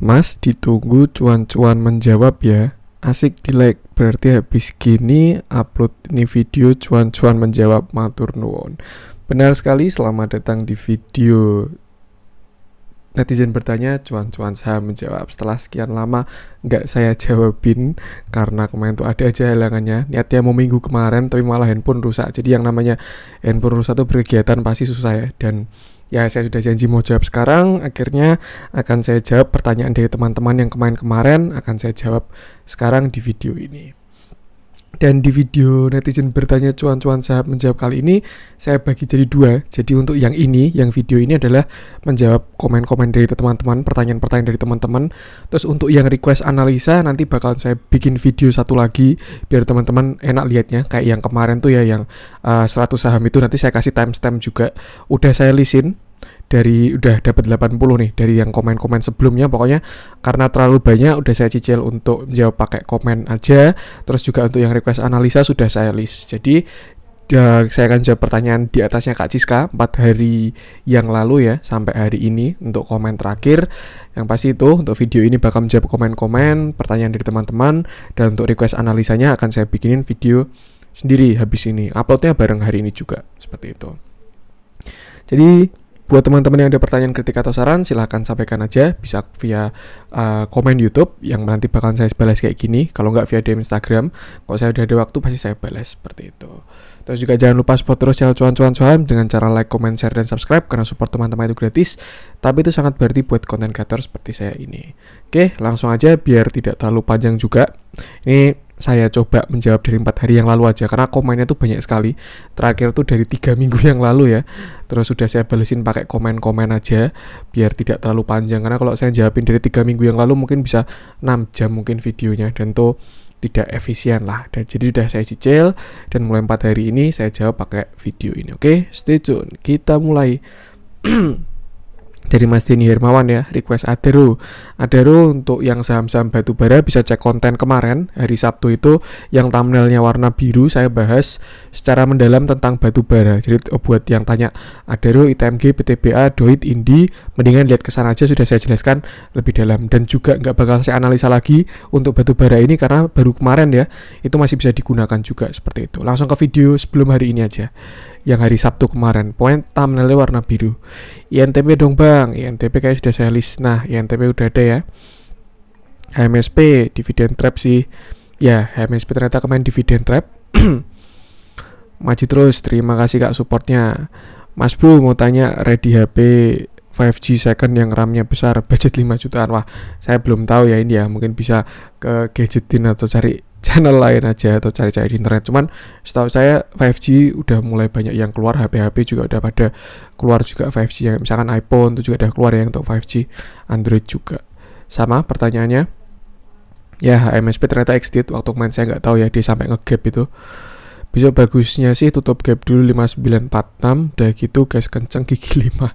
Mas, ditunggu cuan-cuan menjawab ya. Asik di like, berarti habis gini upload ini video cuan-cuan menjawab, matur nuwun. Benar sekali, selamat datang di video netizen bertanya, cuan-cuan saya menjawab. Setelah sekian lama nggak saya jawabin karena kemarin tuh ada aja halangannya. Niatnya mau minggu kemarin tapi malah handphone rusak. Jadi yang namanya handphone rusak tuh berkegiatan pasti susah ya. Dan ya saya sudah janji mau jawab sekarang. Akhirnya akan saya jawab pertanyaan dari teman-teman yang kemarin-kemarin, akan saya jawab sekarang di video ini. Dan di video netizen bertanya cuan-cuan saya menjawab kali ini, saya bagi jadi dua. Jadi untuk yang ini, yang video ini adalah menjawab komen-komen dari teman-teman, pertanyaan-pertanyaan dari teman-teman. Terus untuk yang request analisa, nanti bakal saya bikin video satu lagi biar teman-teman enak lihatnya. Kayak yang kemarin tuh ya, yang 100 saham itu nanti saya kasih timestamp juga. Udah saya listin dari udah dapat 80 nih dari yang komen-komen sebelumnya. Pokoknya karena terlalu banyak udah saya cicil untuk jawab pakai komen aja. Terus juga untuk yang request analisa sudah saya list. Jadi saya akan jawab pertanyaan di atasnya Kak Ciska 4 hari yang lalu ya sampai hari ini untuk komen terakhir. Yang pasti itu untuk video ini bakal menjawab komen-komen pertanyaan dari teman-teman, dan untuk request analisanya akan saya bikinin video sendiri habis ini. Uploadnya bareng hari ini juga seperti itu. Jadi buat teman-teman yang ada pertanyaan, kritik atau saran, silahkan sampaikan aja. Bisa via komen YouTube yang nanti bakal saya balas kayak gini. Kalau nggak via DM Instagram, kalau saya udah ada waktu pasti saya balas seperti itu. Terus juga jangan lupa support terus channel cuan-cuan saham dengan cara like, comment, share, dan subscribe. Karena support teman-teman itu gratis, tapi itu sangat berarti buat konten kreator seperti saya ini. Oke, langsung aja biar tidak terlalu panjang juga. Ini saya coba menjawab dari 4 hari yang lalu aja, karena komennya tuh banyak sekali. Terakhir tuh dari 3 minggu yang lalu ya. Terus sudah saya balesin pakai komen-komen aja biar tidak terlalu panjang. Karena kalau saya jawabin dari 3 minggu yang lalu mungkin bisa 6 jam mungkin videonya, dan tuh tidak efisien lah. Dan jadi sudah saya cicil, dan mulai 4 hari ini saya jawab pakai video ini. Oke, stay tune. Kita mulai. Dari Mas Denny Hermawan ya, request Adaro untuk yang saham-saham batubara bisa cek konten kemarin hari Sabtu itu yang thumbnailnya warna biru. Saya bahas secara mendalam tentang batubara. Jadi buat yang tanya Adaro, ITMG, PTBA, Doit, Indi, mendingan lihat kesana aja, sudah saya jelaskan lebih dalam. Dan juga nggak bakal saya analisa lagi untuk batubara ini karena baru kemarin ya, itu masih bisa digunakan juga seperti itu. Langsung ke video sebelum hari ini aja, yang hari Sabtu kemarin. Pokoknya thumbnailnya warna biru. INTP dong bang, INTP kayak sudah saya list. Nah, INTP udah ada ya. HMSP, dividend trap sih. Ya, HMSP ternyata kemarin dividend trap. Maju terus, terima kasih kak supportnya. Mas Bro mau tanya ready HP 5G second yang RAM-nya besar, budget 5 jutaan. Wah, saya belum tahu ya ini ya. Mungkin bisa ke Gadgetin atau cari channel lain aja atau cari-cari di internet. Cuman setahu saya 5G udah mulai banyak yang keluar, HP-HP juga udah pada keluar juga 5G ya. Misalkan iPhone itu juga udah keluar ya untuk 5G, Android juga. Sama pertanyaannya. Ya, HMSP ternyata exit waktu kemarin saya nggak tahu ya dia sampai nge-gap itu. Besok bagusnya sih tutup gap dulu 5946, udah gitu gas kenceng gigi 5.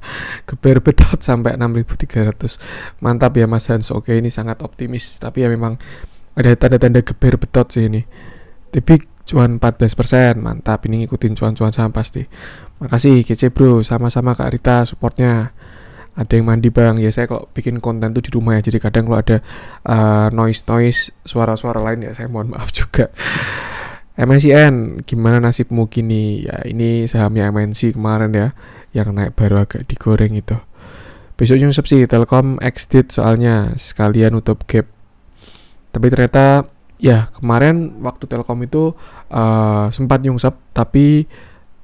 Geber bedot sampai 6300. Mantap ya Mas Hans. Oke, ini sangat optimis, tapi ya memang ada tanda-tanda geber betot sih ini. Tapi cuan 14%, mantap. Ini ngikutin cuan-cuan saham pasti. Makasih kece bro, sama-sama Kak Rita supportnya. Ada yang mandi bang, ya saya kalau bikin konten tuh di rumah ya, jadi kadang kalau ada noise, suara-suara lain ya saya mohon maaf juga. MNCN, gimana nasibmu kini? Ya ini sahamnya MNC kemarin ya, yang naik baru agak digoreng itu. Besok nyungsep sih Telkom exit soalnya sekalian nutup gap. Tapi ternyata ya kemarin waktu Telkom itu sempat nyungsep, tapi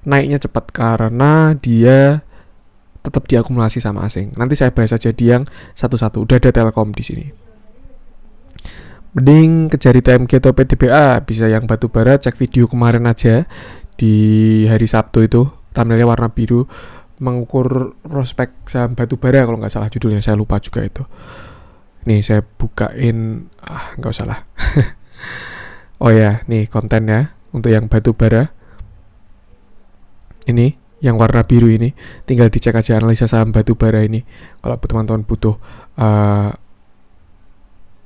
naiknya cepat karena dia tetap diakumulasi sama asing. Nanti saya bahas aja di yang satu-satu. Udah ada Telkom di sini. Mending kejar ITMG atau PTBA, bisa yang batubara cek video kemarin aja di hari Sabtu itu. Thumbnailnya warna biru, mengukur prospek saham batubara kalau nggak salah judulnya, saya lupa juga itu. Nih saya bukain, nggak usah lah. Oh ya, nih kontennya untuk yang batubara. Ini yang warna biru ini, tinggal dicek aja analisa saham batubara ini. Kalau teman-teman butuh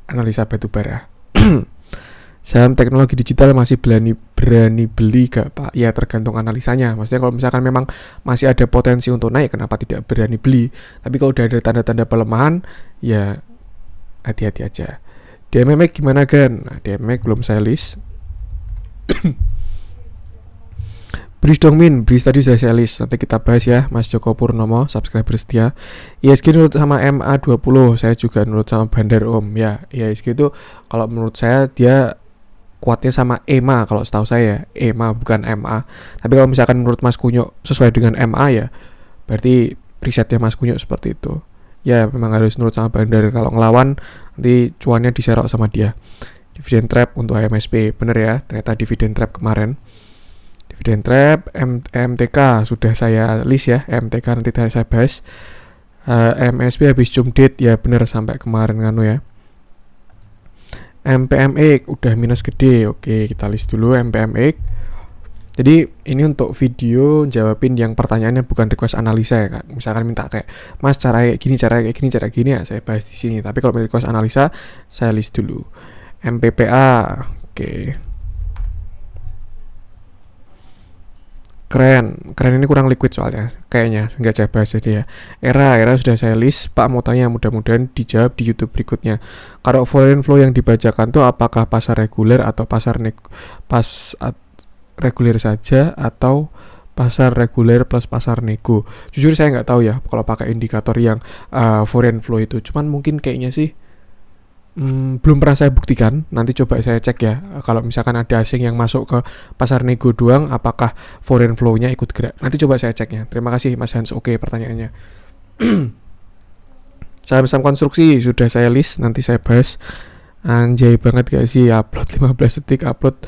analisa batubara. Saham teknologi digital masih berani beli gak Pak? Ya tergantung analisanya. Maksudnya kalau misalkan memang masih ada potensi untuk naik, kenapa tidak berani beli? Tapi kalau udah ada tanda-tanda pelemahan, ya hati-hati aja. DMMX gimana Gan? Nah, DMMX belum saya list. Bris dong Min, Bris tadi sudah saya list. Nanti kita bahas ya, Mas Joko Purnomo, subscriber setia. ISG nurut sama MA20, saya juga nurut sama Bandar Om. Ya, ISG itu kalau menurut saya dia kuatnya sama EMA kalau setahu saya. EMA bukan MA. Tapi kalau misalkan menurut Mas Kunyo sesuai dengan MA ya, berarti risetnya Mas Kunyo seperti itu. Ya, memang harus nurut sama Bandar. Kalau ngelawan, nanti cuannya diserok sama dia. Dividend trap untuk HMSP, bener ya, ternyata dividend trap kemarin. Dividend trap, MTK sudah saya list ya, MTK nanti saya bahas. MSP habis cum date ya bener sampai kemarin nganu ya. MPMX udah minus gede, oke kita list dulu MPMX. Jadi ini untuk video jawabin yang pertanyaannya bukan request analisa ya kan. Misalkan minta kayak Mas cara kayak gini, cara kayak gini, cara gini ya saya bahas di sini. Tapi kalau request analisa saya list dulu. MPPA, oke. Keren ini kurang liquid soalnya kayaknya nggak saya bahas jadi ya. Era sudah saya list. Pak mau tanya, mudah-mudahan dijawab di YouTube berikutnya. Kalau foreign flow yang dibacakan tuh apakah pasar reguler atau reguler saja atau pasar reguler plus pasar nego? Jujur saya nggak tahu ya kalau pakai indikator yang foreign flow itu, cuman mungkin kayaknya sih belum pernah saya buktikan. Nanti coba saya cek ya, kalau misalkan ada asing yang masuk ke pasar nego doang, apakah foreign flow-nya ikut gerak. Nanti coba saya ceknya. Terima kasih Mas Hans, oke pertanyaannya. Saham-saham konstruksi sudah saya list, nanti saya bahas. Anjay banget gak sih, upload 15 detik upload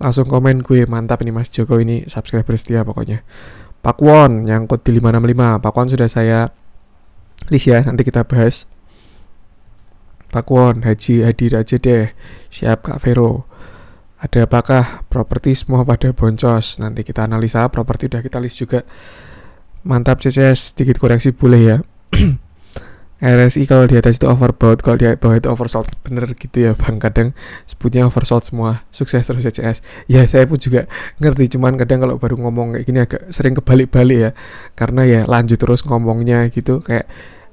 langsung komen gue, mantap ini Mas Joko, ini subscriber setia pokoknya. Pakwon nyangkut di 565, Pakwon sudah saya list ya, nanti kita bahas. Pakwon, hadir aja deh. Siap Kak Vero. Ada apakah properti semua pada boncos? Nanti kita analisa. Properti udah kita list juga. Mantap CCS, sedikit koreksi boleh ya. RSI kalau di atas itu overbought, kalau di bawah itu oversold. Bener gitu ya Bang, kadang sebutnya oversold semua. Sukses terus CCS. Ya saya pun juga ngerti, cuman kadang kalau baru ngomong kayak gini agak sering kebalik-balik ya. Karena ya lanjut terus ngomongnya gitu, kayak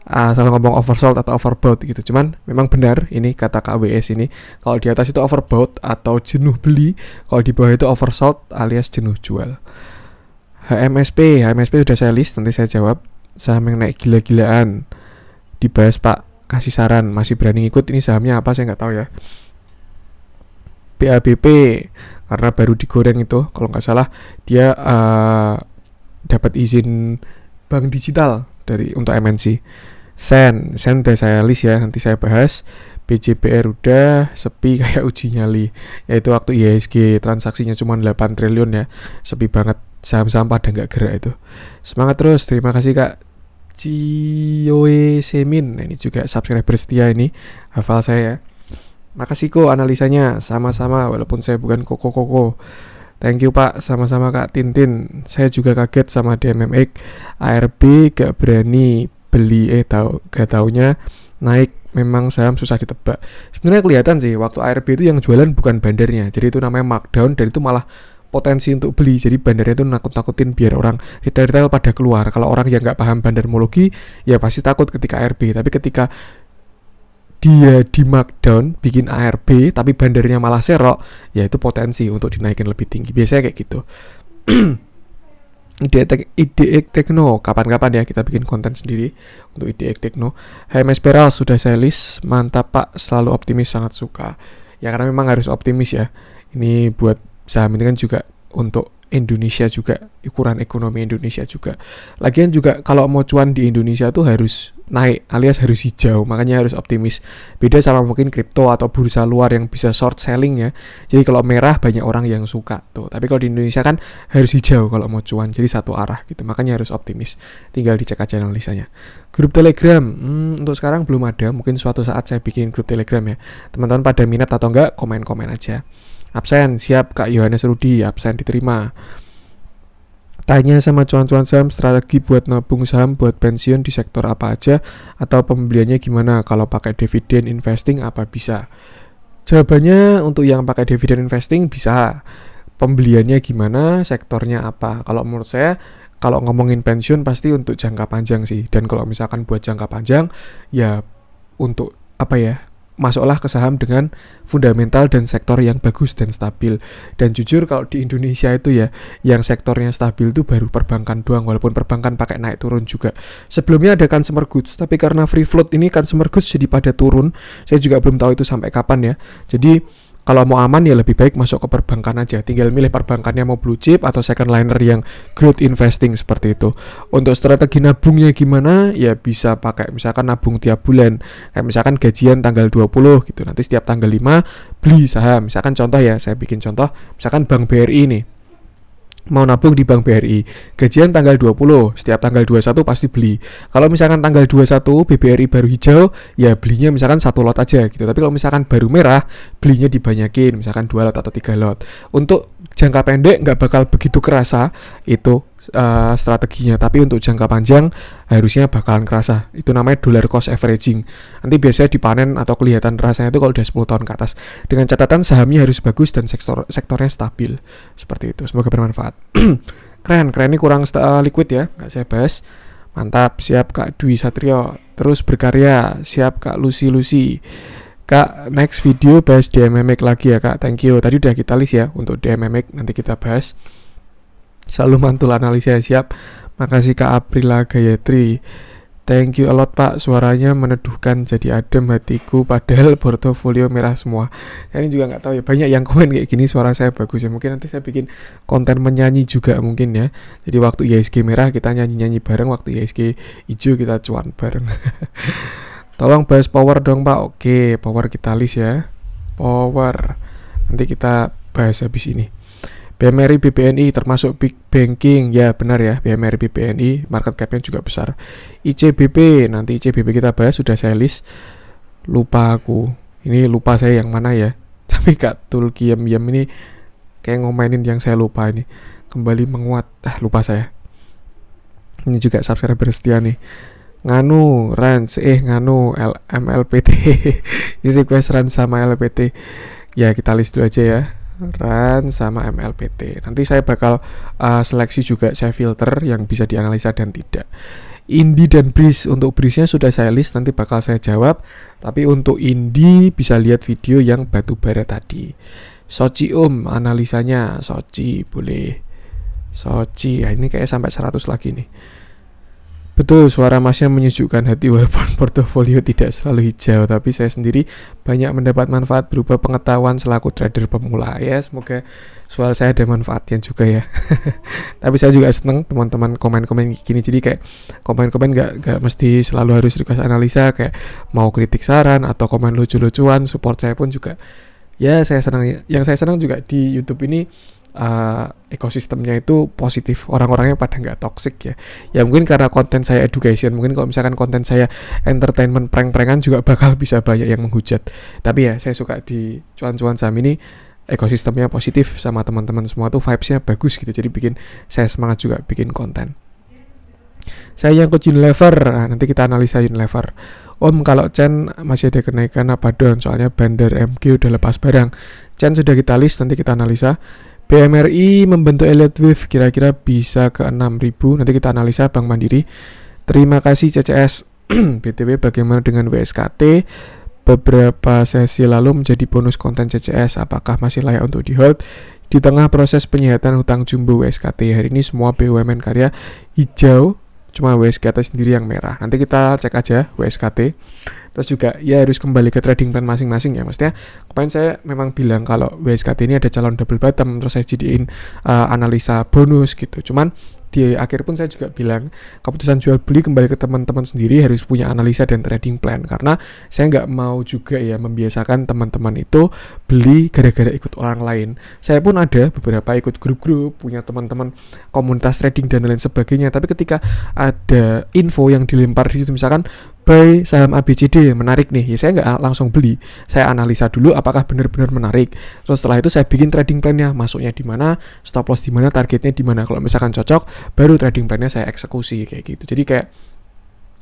salah ngomong oversold atau overbought gitu. Cuman memang benar ini kata KWS ini, kalau di atas itu overbought atau jenuh beli, kalau di bawah itu oversold alias jenuh jual. HMSP sudah saya list, nanti saya jawab. Saham yang naik gila-gilaan dibahas Pak, kasih saran, masih berani ngikut. Ini sahamnya apa saya nggak tahu ya. BABP karena baru digoreng itu, kalau nggak salah dia dapat izin bank digital untuk MNC. Sen udah saya list ya, nanti saya bahas. BJPR udah sepi kayak uji nyali, yaitu waktu IHSG transaksinya cuma 8 triliun ya, sepi banget, saham-saham pada nggak gerak itu. Semangat terus, terima kasih Kak Cioe Semin, ini juga subscriber setia ini, hafal saya ya. Makasih kok analisanya, sama-sama walaupun saya bukan koko. Thank you Pak, sama-sama Kak Tintin. Saya juga kaget sama DMMX. ARB gak berani beli, gak taunya naik. Memang saham susah ditebak. Sebenarnya kelihatan sih waktu ARB itu yang jualan bukan bandarnya, jadi itu namanya markdown, dan itu malah potensi untuk beli. Jadi bandarnya itu nakut-nakutin biar orang retail pada keluar. Kalau orang yang nggak paham bandarmologi ya pasti takut ketika ARB. Tapi ketika dia di markdown bikin ARB tapi bandarnya malah serok, ya itu potensi untuk dinaikin lebih tinggi. Biasanya kayak gitu. IDX Tekno kapan-kapan ya kita bikin konten sendiri untuk IDX Tekno. HMS Peral sudah saya list, mantap Pak, selalu optimis, sangat suka. Ya karena memang harus optimis ya. Ini buat saham ini kan juga untuk Indonesia juga, ukuran ekonomi Indonesia juga. Lagian juga kalau mau cuan di Indonesia tuh harus naik alias harus hijau, makanya harus optimis. Beda sama mungkin kripto atau bursa luar yang bisa short selling ya. Jadi kalau merah banyak orang yang suka tuh, tapi kalau di Indonesia kan harus hijau kalau mau cuan, jadi satu arah gitu. Makanya harus optimis. Tinggal dicek aja analisanya. Grup Telegram untuk sekarang belum ada, mungkin suatu saat saya bikin grup Telegram ya. Teman-teman pada minat atau enggak, komen-komen aja. Absen, siap Kak Yohanes Rudi, absen diterima. Tanya sama cuan-cuan saham, strategi buat nabung saham buat pensiun di sektor apa aja, atau pembeliannya gimana, kalau pakai dividen investing apa bisa? Jawabannya untuk yang pakai dividen investing bisa. Pembeliannya gimana, sektornya apa? Kalau menurut saya, kalau ngomongin pensiun pasti untuk jangka panjang sih. Dan kalau misalkan buat jangka panjang, ya untuk apa ya, masuklah ke saham dengan fundamental dan sektor yang bagus dan stabil. Dan jujur kalau di Indonesia itu ya, yang sektornya stabil itu baru perbankan doang, walaupun perbankan pakai naik turun juga. Sebelumnya ada consumer goods, tapi karena free float ini consumer goods jadi pada turun. Saya juga belum tahu itu sampai kapan ya. Jadi kalau mau aman ya lebih baik masuk ke perbankan aja. Tinggal milih perbankannya mau blue chip atau second liner yang growth investing seperti itu. Untuk strategi nabungnya gimana? Ya bisa pakai misalkan nabung tiap bulan. Kayak misalkan gajian tanggal 20 gitu. Nanti setiap tanggal 5 beli saham. Misalkan contoh ya, saya bikin contoh. Misalkan Bank BRI nih. Mau nabung di Bank BRI, gajian tanggal 20, setiap tanggal 21 pasti beli. Kalau misalkan tanggal 21 BBRI baru hijau, ya belinya misalkan 1 lot aja gitu. Tapi kalau misalkan baru merah, belinya dibanyakin, misalkan 2 lot atau 3 lot. Untuk jangka pendek nggak bakal begitu kerasa itu strateginya, tapi untuk jangka panjang harusnya bakalan kerasa. Itu namanya dollar cost averaging. Nanti biasanya dipanen atau kelihatan rasanya itu kalau udah 10 tahun ke atas. Dengan catatan sahamnya harus bagus dan sektornya stabil. Seperti itu. Semoga bermanfaat. Keren ini kurang liquid ya, nggak saya bahas. Mantap, siap Kak Dwi Satrio. Terus berkarya, siap Kak Lucy. Kak, next video bahas DMMX lagi ya Kak, thank you. Tadi udah kita list ya untuk DMMX, nanti kita bahas. Selalu mantul analisa, siap. Makasih Kak Aprila Gayatri. Thank you a lot Pak, suaranya meneduhkan, jadi adem hatiku padahal portofolio merah semua. Saya ini juga nggak tahu ya, banyak yang komen kayak gini suara saya bagus ya. Mungkin nanti saya bikin konten menyanyi juga mungkin ya. Jadi waktu IHSG merah kita nyanyi-nyanyi bareng, waktu IHSG hijau kita cuan bareng. Tolong bahas power dong Pak. Oke, power kita list ya. Power. Nanti kita bahas habis ini. BMRI BBNI termasuk big banking, ya benar ya, BMRI BBNI market capnya juga besar. ICBP, nanti ICBP kita bahas, sudah saya list. Lupa aku, ini lupa saya yang mana ya. Tapi Kak Tulkiem ini kayak ngomainin yang saya lupa ini. Kembali menguat, lupa saya. Ini juga subscriber setia nih. Nganu, Rans, MLPT. Ini request Rans sama LPT. Ya kita list dulu aja ya. Run sama MLPT. Nanti saya bakal seleksi juga, saya filter yang bisa dianalisa dan tidak. Indi dan BRIS, untuk BRIS-nya sudah saya list, nanti bakal saya jawab. Tapi untuk Indi bisa lihat video yang batu bara tadi. Soci analisanya Soci boleh. Soci, ini kayak sampai 100 lagi nih. Betul, suara Masnya menyejukkan hati walaupun portofolio tidak selalu hijau, tapi saya sendiri banyak mendapat manfaat berupa pengetahuan selaku trader pemula. Ya, semoga suara saya ada manfaatnya juga ya. Tapi saya juga seneng teman-teman komen-komen gini, jadi kayak komen-komen gak mesti selalu harus request analisa, kayak mau kritik saran atau komen lucu-lucuan, support saya pun juga. Ya, saya senang. Yang saya senang juga di YouTube ini ekosistemnya itu positif, orang-orangnya pada nggak toxic ya. Ya mungkin karena konten saya education, mungkin kalau misalkan konten saya entertainment prank-prankan juga bakal bisa banyak yang menghujat. Tapi ya saya suka di cuan-cuan saham ini ekosistemnya positif, sama teman-teman semua tuh vibes-nya bagus gitu. Jadi bikin saya semangat juga bikin konten. Saya yang ikut Unilever, nanti kita analisa Unilever. Om, kalau Chen masih ada kenaikan apa don? Soalnya Bandar MG udah lepas barang. Chen sudah kita list, nanti kita analisa. BMRI membentuk elite wave, kira-kira bisa ke 6.000. Nanti kita analisa Bank Mandiri. Terima kasih CCS. BTW bagaimana dengan WSKT? Beberapa sesi lalu menjadi bonus konten CCS. Apakah masih layak untuk di hold? Di tengah proses penyihatan hutang jumbo WSKT, hari ini semua BUMN karya hijau, cuma WSKT sendiri yang merah. Nanti kita cek aja WSKT. Terus juga ya harus kembali ke trading plan masing-masing ya. Maksudnya kemarin saya memang bilang kalau WSKT ini ada calon double bottom, terus saya jadiin analisa bonus gitu. Cuman di akhir pun saya juga bilang keputusan jual beli kembali ke teman-teman sendiri, harus punya analisa dan trading plan, karena saya nggak mau juga ya membiasakan teman-teman itu beli gara-gara ikut orang lain. Saya pun ada beberapa ikut grup-grup, punya teman-teman komunitas trading dan lain sebagainya, tapi ketika ada info yang dilempar di situ, misalkan buy saham ABCD menarik nih, ya saya nggak langsung beli, saya analisa dulu apakah benar-benar menarik. Terus setelah itu saya bikin trading plan-nya, masuknya di mana, stop loss di mana, targetnya di mana. Kalau misalkan cocok, baru trading plan-nya saya eksekusi kayak gitu. Jadi kayak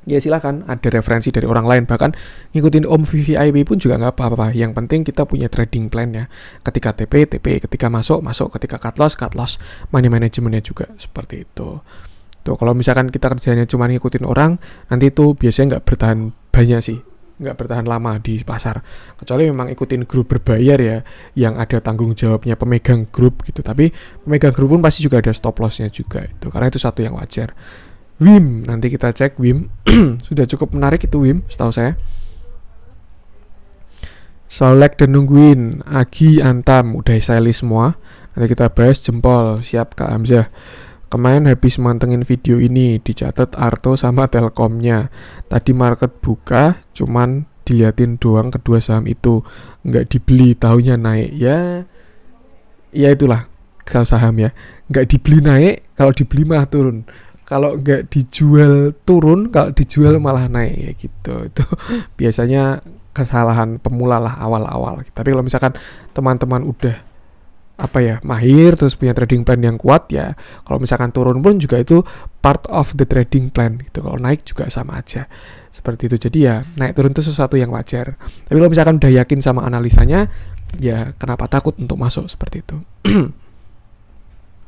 ya silakan ada referensi dari orang lain, bahkan ngikutin Om VVIP pun juga nggak apa-apa. Yang penting kita punya trading plan-nya. Ketika TP, ketika masuk, ketika cut loss, money management-nya juga seperti itu. Tuh, kalau misalkan kita kerjanya cuma ngikutin orang, nanti itu biasanya nggak bertahan banyak sih. nggak bertahan lama di pasar, kecuali memang ikutin grup berbayar ya, yang ada tanggung jawabnya pemegang grup gitu. Tapi pemegang grup pun pasti juga ada stop lossnya juga itu, karena itu satu yang wajar. WIM, nanti kita cek WIM. Sudah cukup menarik itu WIM setahu saya. Solek dan nungguin Agi, Antam udah saya list semua. Nanti kita bahas. Jempol siap Kak Hamzah. Kemarin habis mantengin video ini, dicatat Arto sama Telkomnya. Tadi market buka, cuman diliatin doang kedua saham itu, nggak dibeli, tahunya naik. Ya itulah kalau saham ya, nggak dibeli naik, kalau dibeli malah turun. Kalau nggak dijual turun, kalau dijual malah naik ya gitu. Itu biasanya kesalahan pemula lah awal-awal. Tapi kalau misalkan teman-teman udah mahir, terus punya trading plan yang kuat ya, kalau misalkan turun pun juga itu part of the trading plan gitu. Kalau naik juga sama aja seperti itu. Jadi ya naik turun itu sesuatu yang wajar. Tapi kalau misalkan udah yakin sama analisanya, ya kenapa takut untuk masuk seperti itu.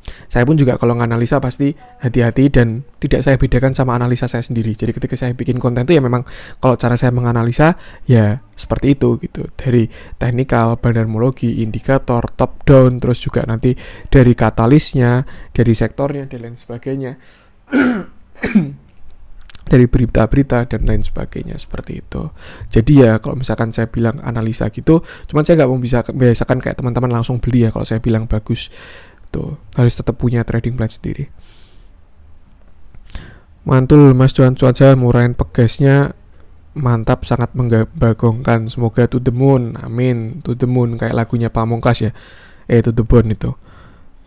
Saya pun juga kalau nganalisa pasti hati-hati dan tidak saya bedakan sama analisa saya sendiri. Jadi ketika saya bikin konten itu ya memang kalau cara saya menganalisa ya seperti itu gitu. Dari teknikal, bandarmologi, indikator, top down, terus juga nanti dari katalisnya, dari sektornya dan lain sebagainya. Dari berita-berita dan lain sebagainya seperti itu. Jadi ya kalau misalkan saya bilang analisa gitu, cuman saya nggak mau bisa biasakan kayak teman-teman langsung beli ya kalau saya bilang bagus. Harus tetap punya trading plan sendiri. Mantul Mas cuan-cuan saya murahin pegasnya mantap, sangat membagongkan. Semoga to the moon, amin. To the moon kayak lagunya Pamungkas ya. To the bone itu.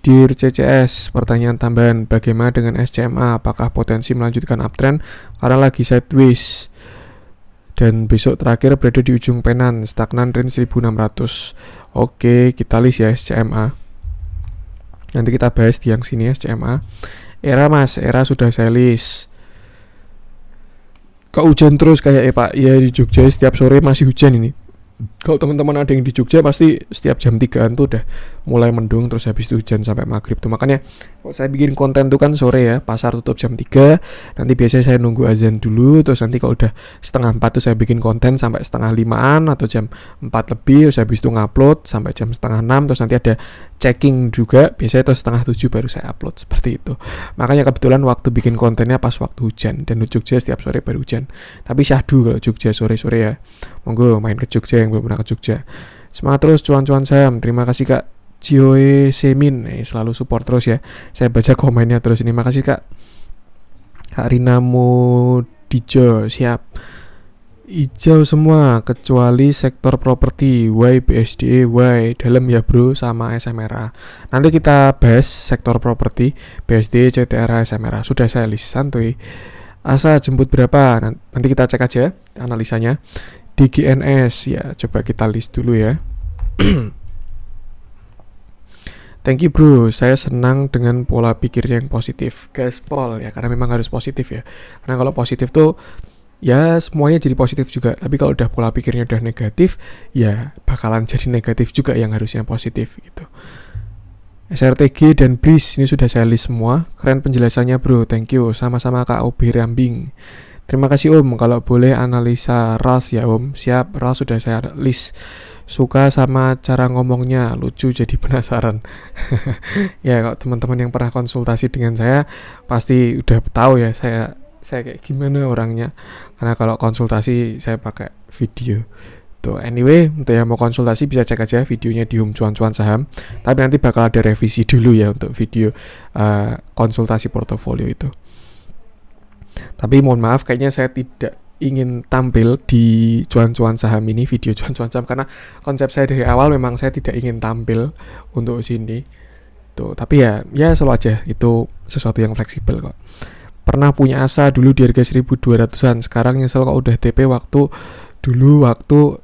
Dear CCS, pertanyaan tambahan, bagaimana dengan SCMA? Apakah potensi melanjutkan uptrend karena lagi sideways dan besok terakhir berada di ujung penan, stagnan range 1600. Oke, kita list ya SCMA. Nanti kita bahas di yang sini SCMA. Era sudah saya list. Kok hujan terus kayak Pak? Ya di Jogja setiap sore masih hujan ini. Kalau teman-teman ada yang di Jogja pasti setiap jam 3-an tuh udah mulai mendung, terus habis itu hujan sampai maghrib tuh. Makanya kalau saya bikin konten tuh kan sore ya, pasar tutup jam 3. Nanti biasanya saya nunggu azan dulu, terus nanti kalau udah 3:30 tuh saya bikin konten sampai 4:30 atau jam 4 lebih, terus habis itu ngupload sampai jam 5:30, terus nanti ada checking juga, biasanya terus 6:30 baru saya upload seperti itu. Makanya kebetulan waktu bikin kontennya pas waktu hujan, dan di Jogja setiap sore baru hujan. Tapi syahdu kalau Jogja sore-sore ya. Monggo main ke Jogja yang belum pernah ke Jogja. Semangat terus cuan-cuan saham. Terima kasih Kak Cioe Semin, selalu support terus ya. Saya baca komennya terus ini. Makasih Kak Rina Modijo, siap. Hijau semua kecuali sektor properti. Y BSDE, Y dalam ya bro, sama SMRA. Nanti kita bahas sektor properti, BSDE, CTRA, SMRA. Sudah saya list, santuy. Asa jemput berapa? Nanti kita cek aja analisanya. DGNS ya, coba kita list dulu ya. Thank you bro, saya senang dengan pola pikir yang positif. Gaspol ya, karena memang harus positif ya. Karena kalau positif tuh ya semuanya jadi positif juga. Tapi kalau udah pola pikirnya udah negatif, ya bakalan jadi negatif juga yang harusnya positif gitu. SRTG dan BRIS ini sudah saya list semua. Keren penjelasannya bro, thank you. Sama-sama Kak Obi Rambing. Terima kasih Om, kalau boleh analisa RAS ya Om. Siap, RAS sudah saya list. Suka sama cara ngomongnya, lucu jadi penasaran. Ya kalau teman-teman yang pernah konsultasi dengan saya pasti udah tahu ya saya kayak gimana orangnya. Karena kalau konsultasi saya pakai video. Tuh, anyway, untuk yang mau konsultasi bisa cek aja videonya di Home Cuan-Cuan Saham. Tapi nanti bakal ada revisi dulu ya untuk video konsultasi portofolio itu. Tapi mohon maaf, kayaknya saya tidak ingin tampil di cuan-cuan saham ini, video cuan-cuan saham, karena konsep saya dari awal memang saya tidak ingin tampil untuk sini. Tuh, tapi ya selalu aja itu sesuatu yang fleksibel kok. Pernah punya asa dulu di harga 1.200-an, sekarang nyesel kok udah TP waktu 1.700.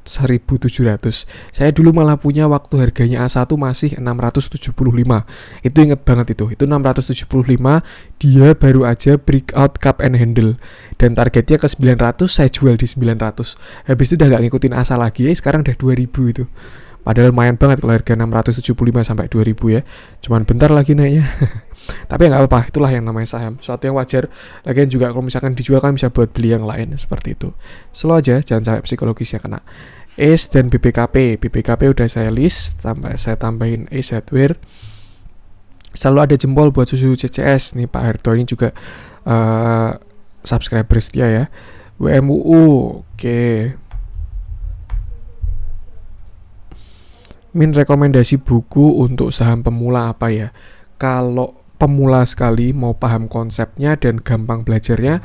Saya dulu malah punya waktu harganya A1 masih 675. Itu inget banget itu 675, dia baru aja breakout cup and handle dan targetnya ke 900, saya jual di 900. Habis itu udah gak ngikutin asa lagi, sekarang udah 2000 itu. Padahal lumayan banget kalau harga 675 sampai 2000 ya. Cuman bentar lagi naiknya. Tapi nggak apa-apa, itulah yang namanya saham, suatu yang wajar. Lagian juga kalau misalkan dijual kan bisa buat beli yang lain, seperti itu. Slow aja, jangan sampai psikologisnya kena. ACE dan BPKP udah saya list, saya tambahin ACE Hardware. Selalu ada jempol buat susu CCS nih, Pak Harto ini juga subscriber setia ya. WMUU, oke. Min, rekomendasi buku untuk saham pemula apa ya? Kalau pemula sekali mau paham konsepnya dan gampang belajarnya,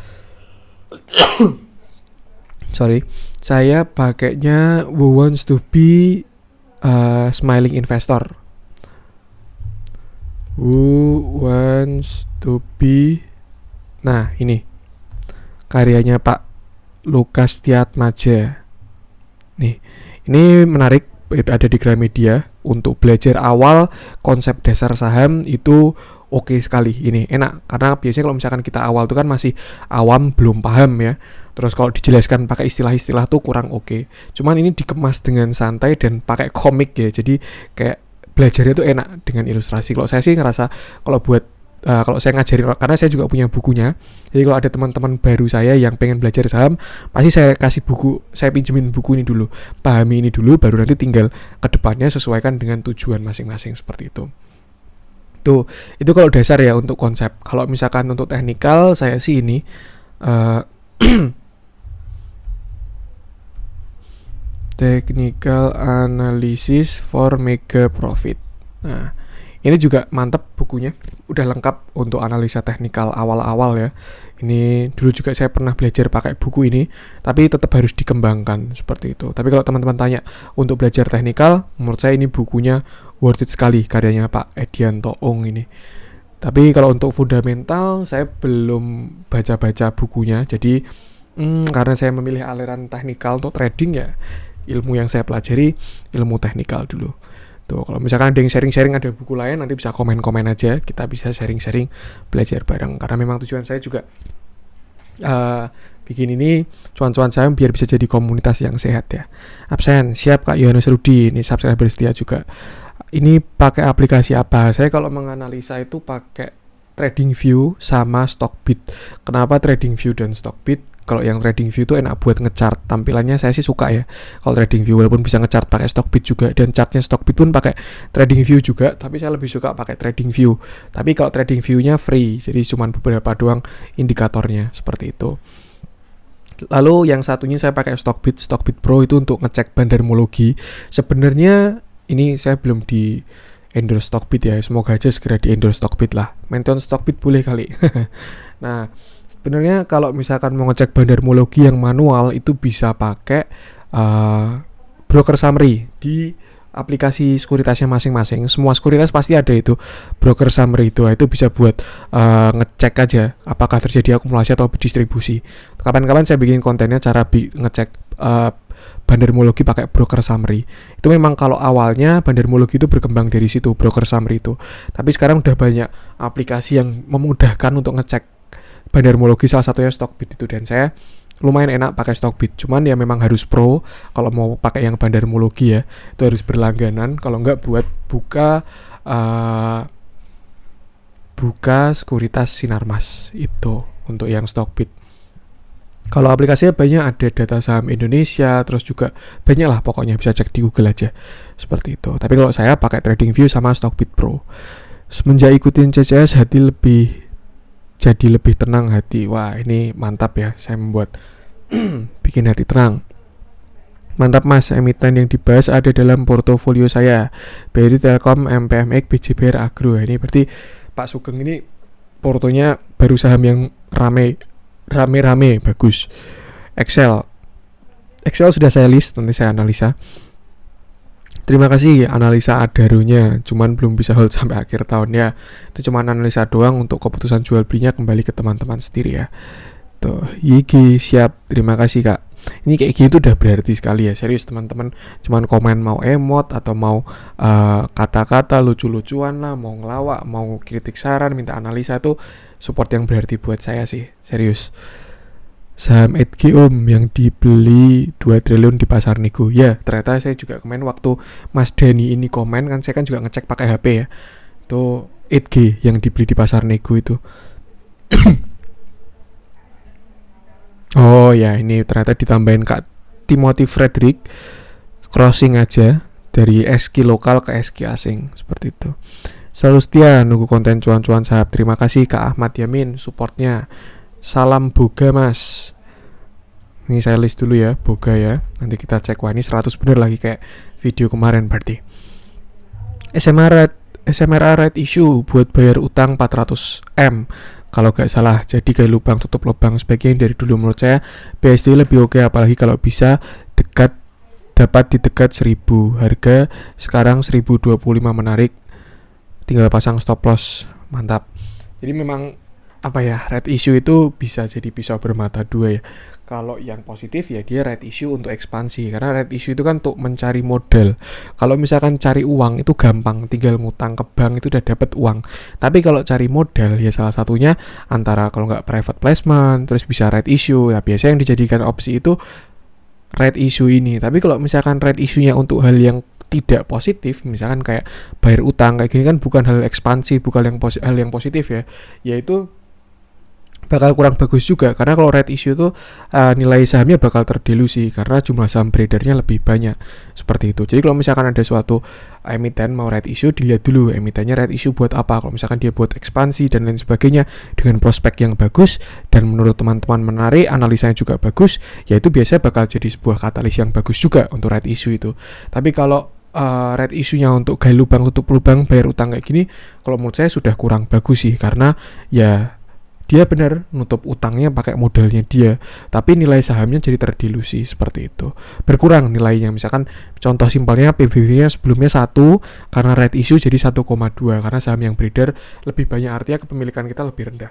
saya pakainya Who Wants to Be Smiling Investor. Who Wants to Be, nah ini karyanya Pak Lukas Tiatmaja. Nih, ini menarik, ada di Gramedia. Untuk belajar awal konsep dasar saham itu oke sekali. Ini enak karena biasanya kalau misalkan kita awal tuh kan masih awam, belum paham ya. Terus kalau dijelaskan pakai istilah-istilah tuh kurang oke. Cuman ini dikemas dengan santai dan pakai komik ya. Jadi kayak belajarnya tuh enak dengan ilustrasi. Kalau saya sih ngerasa kalau buat kalau saya ngajarin, karena saya juga punya bukunya, jadi kalau ada teman-teman baru saya yang pengen belajar saham, pasti saya kasih buku, saya pinjemin buku ini dulu, pahami ini dulu, baru nanti tinggal ke depannya sesuaikan dengan tujuan masing-masing, seperti itu. Itu kalau dasar ya untuk konsep. Kalau misalkan untuk teknikal, saya sih ini technical analysis for mega profit. Nah, ini juga mantep bukunya, udah lengkap untuk analisa teknikal awal-awal ya. Ini dulu juga saya pernah belajar pakai buku ini, tapi tetap harus dikembangkan seperti itu. Tapi kalau teman-teman tanya untuk belajar teknikal, menurut saya ini bukunya worth it sekali, karyanya Pak Edianto Ong ini. Tapi kalau untuk fundamental, saya belum baca-baca bukunya. Jadi karena saya memilih aliran teknikal untuk trading ya, ilmu yang saya pelajari ilmu teknikal dulu. Tuh, kalau misalkan ada yang sharing-sharing ada buku lain, nanti bisa komen-komen aja, kita bisa sharing-sharing, belajar bareng. Karena memang tujuan saya juga bikin ini cuan-cuan saham biar bisa jadi komunitas yang sehat ya. Absen, siap Kak Yohanes Rudi, ini subscriber setia juga. Ini pakai aplikasi apa? Saya kalau menganalisa itu pakai TradingView sama Stockbit. Kenapa TradingView dan Stockbit? Kalau yang TradingView itu enak buat ngechart, tampilannya saya sih suka ya. Kalau TradingView walaupun bisa ngechart pakai Stockbit juga, dan chartnya Stockbit pun pakai TradingView juga, tapi saya lebih suka pakai TradingView. Tapi kalau TradingView-nya free, jadi cuma beberapa doang indikatornya, seperti itu. Lalu yang satunya saya pakai Stockbit Pro itu untuk ngecek bandarmologi. Sebenarnya ini saya belum di endorse Stockbit ya, semoga aja segera di endorse Stockbit lah. Maintain Stockbit boleh kali. Nah, sebenarnya kalau misalkan mau ngecek bandarmologi yang manual itu bisa pakai broker summary di aplikasi sekuritasnya masing-masing. Semua sekuritas pasti ada itu broker summary itu bisa buat ngecek aja apakah terjadi akumulasi atau distribusi. Kapan-kapan saya bikin kontennya cara ngecek bandarmologi pakai broker summary. Itu memang kalau awalnya bandarmologi itu berkembang dari situ, broker summary itu. Tapi sekarang udah banyak aplikasi yang memudahkan untuk ngecek bandarmologi, salah satunya Stockbit itu, dan saya lumayan enak pakai Stockbit. Cuman ya memang harus pro kalau mau pakai yang bandarmologi ya, itu harus berlangganan. Kalau enggak buat buka sekuritas Sinarmas itu untuk yang Stockbit. Kalau aplikasinya banyak, ada data saham Indonesia, terus juga banyak lah pokoknya, bisa cek di Google aja seperti itu. Tapi kalau saya pakai TradingView sama Stockbit Pro. Semenjak ikutin CCS jadi lebih tenang hati. Wah, ini mantap ya, saya membuat bikin hati tenang. Mantap Mas, emiten yang dibahas ada dalam portofolio saya, BRI Telkom, MPMX, BJBR Agro. Ini berarti Pak Sugeng ini portonya baru saham yang rame, bagus. Excel sudah saya list, nanti saya analisa. Terima kasih analisa Adarunya, cuman belum bisa hold sampai akhir tahun ya. Itu cuma analisa doang, untuk keputusan jual belinya kembali ke teman-teman sendiri ya. Tuh, Yigi siap, terima kasih Kak. Ini kayak gitu udah berarti sekali ya, serius teman-teman. Cuman komen mau emot atau mau kata-kata lucu-lucuan lah, mau ngelawak, mau kritik saran, minta analisa, itu support yang berarti buat saya sih, serius. Saham EDG yang dibeli 2 triliun di pasar nego. Ya, ternyata saya juga kemarin waktu Mas Denny ini komen kan, saya kan juga ngecek pakai HP ya. Itu 8G yang dibeli di pasar nego itu. Oh ya, ini ternyata ditambahin Kak Timothy Frederick, crossing aja dari SQ lokal ke SQ asing, seperti itu. Selalu setia nunggu konten cuan-cuan sahab. Terima kasih Kak Ahmad Yamin supportnya. Salam boga mas. Ini saya list dulu ya, boga ya. Nanti kita cek, wah ini 100 bener lagi kayak video kemarin berarti. SMRA right issue buat bayar utang 400M kalau gak salah, jadi kayak lubang tutup lubang. Sebagian dari dulu menurut saya BSD lebih oke, apalagi kalau bisa dapat di dekat 1000, harga sekarang 1025 menarik, tinggal pasang stop loss, mantap. Jadi memang apa ya, red issue itu bisa jadi pisau bermata dua ya. Kalau yang positif ya dia red issue untuk ekspansi, karena red issue itu kan untuk mencari modal. Kalau misalkan cari uang itu gampang, tinggal ngutang ke bank itu udah dapat uang. Tapi kalau cari modal ya salah satunya antara kalau nggak private placement, terus bisa red issue. Nah biasanya yang dijadikan opsi itu red issue ini. Tapi kalau misalkan red issue-nya untuk hal yang tidak positif, misalkan kayak bayar utang kayak gini kan bukan hal ekspansi, bukan hal yang positif ya, yaitu bakal kurang bagus juga, karena kalau red issue itu nilai sahamnya bakal terdilusi karena jumlah saham beredarnya lebih banyak, seperti itu. Jadi kalau misalkan ada suatu emiten mau red issue, dilihat dulu emitennya red issue buat apa. Kalau misalkan dia buat ekspansi dan lain sebagainya dengan prospek yang bagus dan menurut teman-teman menarik, analisanya juga bagus, ya itu biasanya bakal jadi sebuah katalis yang bagus juga untuk red issue itu. Tapi kalau red issue-nya untuk gali lubang tutup lubang bayar utang kayak gini, kalau menurut saya sudah kurang bagus sih, karena ya dia benar nutup utangnya pakai modalnya dia, tapi nilai sahamnya jadi terdilusi, seperti itu. Berkurang nilainya. Misalkan contoh simpelnya PBV-nya sebelumnya 1, karena red issue jadi 1,2 karena saham yang beredar lebih banyak, artinya kepemilikan kita lebih rendah.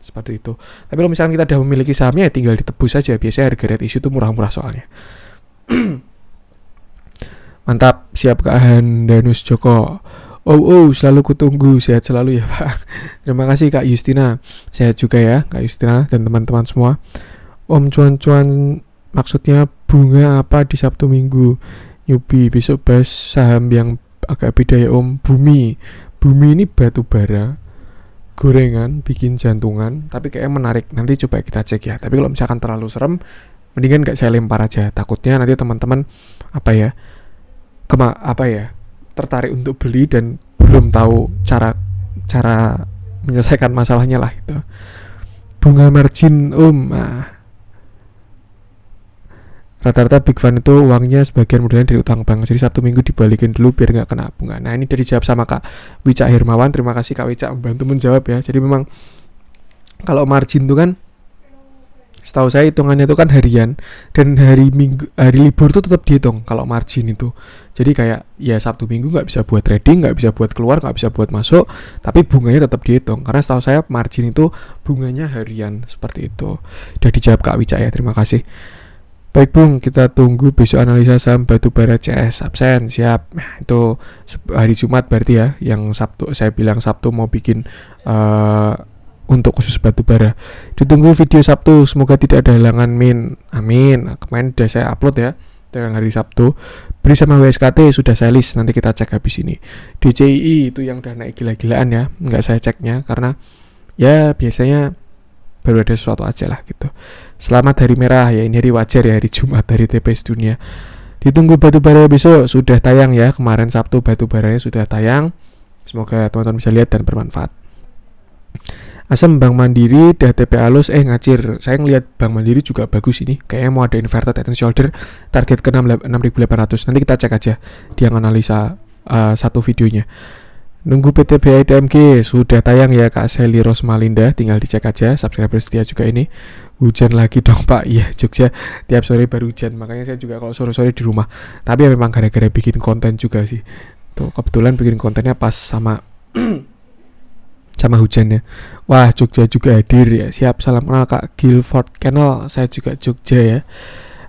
Seperti itu. Tapi kalau misalkan kita udah memiliki sahamnya ya tinggal ditebus saja. Biasanya harga red issue itu murah-murah soalnya. Mantap, siap Kak Handanus Joko. Oh, selalu kutunggu, sehat selalu ya Pak. Terima kasih Kak Justina, sehat juga ya Kak Justina dan teman-teman semua. Om cuan-cuan maksudnya bunga apa di Sabtu Minggu? Newbie, besok bahas saham yang agak beda ya Om. Bumi ini batu bara, gorengan, bikin jantungan, tapi kayaknya menarik, nanti coba kita cek ya. Tapi kalau misalkan terlalu serem, mendingan gak saya lempar aja, takutnya nanti teman-teman tertarik untuk beli dan belum tahu cara menyelesaikan masalahnya lah itu. Bunga margin rata-rata big fund itu uangnya sebagian modalnya dari utang bank, jadi Sabtu Minggu dibalikin dulu biar nggak kena bunga. Nah ini dari jawab sama Kak Wicak Hermawan. Terima kasih Kak Wicak membantu menjawab ya. Jadi memang kalau margin itu kan setahu saya hitungannya itu kan harian, dan hari libur itu tetap dihitung kalau margin itu. Jadi kayak ya Sabtu Minggu nggak bisa buat trading, nggak bisa buat keluar, nggak bisa buat masuk, tapi bunganya tetap dihitung karena setahu saya margin itu bunganya harian, seperti itu. Udah dijawab Kak Wicak ya, terima kasih. Baik Bung, kita tunggu besok analisa saham batubara CS. Absen, siap. Nah, itu hari Jumat berarti ya, yang Sabtu saya bilang Sabtu mau bikin untuk khusus batubara. Ditunggu video Sabtu, semoga tidak ada halangan amin. Kemarin udah saya upload ya dengan hari Sabtu. Beri sama WSKT sudah saya list, nanti kita cek habis ini. DCI itu yang udah naik gila-gilaan ya, nggak saya ceknya karena ya biasanya baru ada sesuatu aja lah gitu. Selamat hari merah ya, ini hari wajar ya, hari Jumat, hari TPS dunia. Ditunggu batubara besok, sudah tayang ya, kemarin Sabtu batubaranya sudah tayang. Semoga teman-teman bisa lihat dan bermanfaat. Asam Bank Mandiri dah TP halus ngacir. Saya ngelihat Bank Mandiri juga bagus ini. Kayaknya mau ada inverted head and shoulder, target ke 6.800. Nanti kita cek aja dia analisa satu videonya. Nunggu PT BI TMG sudah tayang ya Kak Sally Rosmalinda, tinggal dicek aja. Subscriber setia juga ini. Hujan lagi dong Pak. Iya, Jogja tiap sore baru hujan. Makanya saya juga kalau sore-sore di rumah. Tapi ya memang gara-gara bikin konten juga sih. Tuh kebetulan bikin kontennya pas sama hujannya. Wah, Jogja juga hadir ya. Siap, salam kenal Kak Guilford Kennel. Saya juga Jogja ya.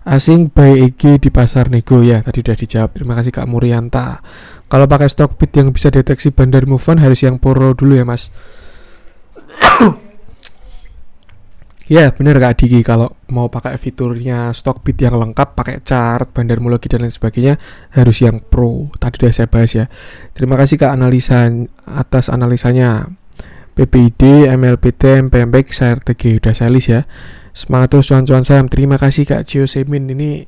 Asing buy EG di pasar nego ya. Tadi udah dijawab. Terima kasih Kak Murianta. Kalau pakai Stockbit yang bisa deteksi bandar move on harus yang Poro dulu ya Mas. Ya bener Kak Diki, kalau mau pakai fiturnya Stockbit yang lengkap, pakai chart, bandarmologi dan lain sebagainya, harus yang pro. Tadi udah saya bahas ya. Terima kasih Kak atas analisanya. PPID, MLPT, MPMPX, RTG udah saya list ya. Semangat terus cuan-cuan saham. Terima kasih Kak Semin, ini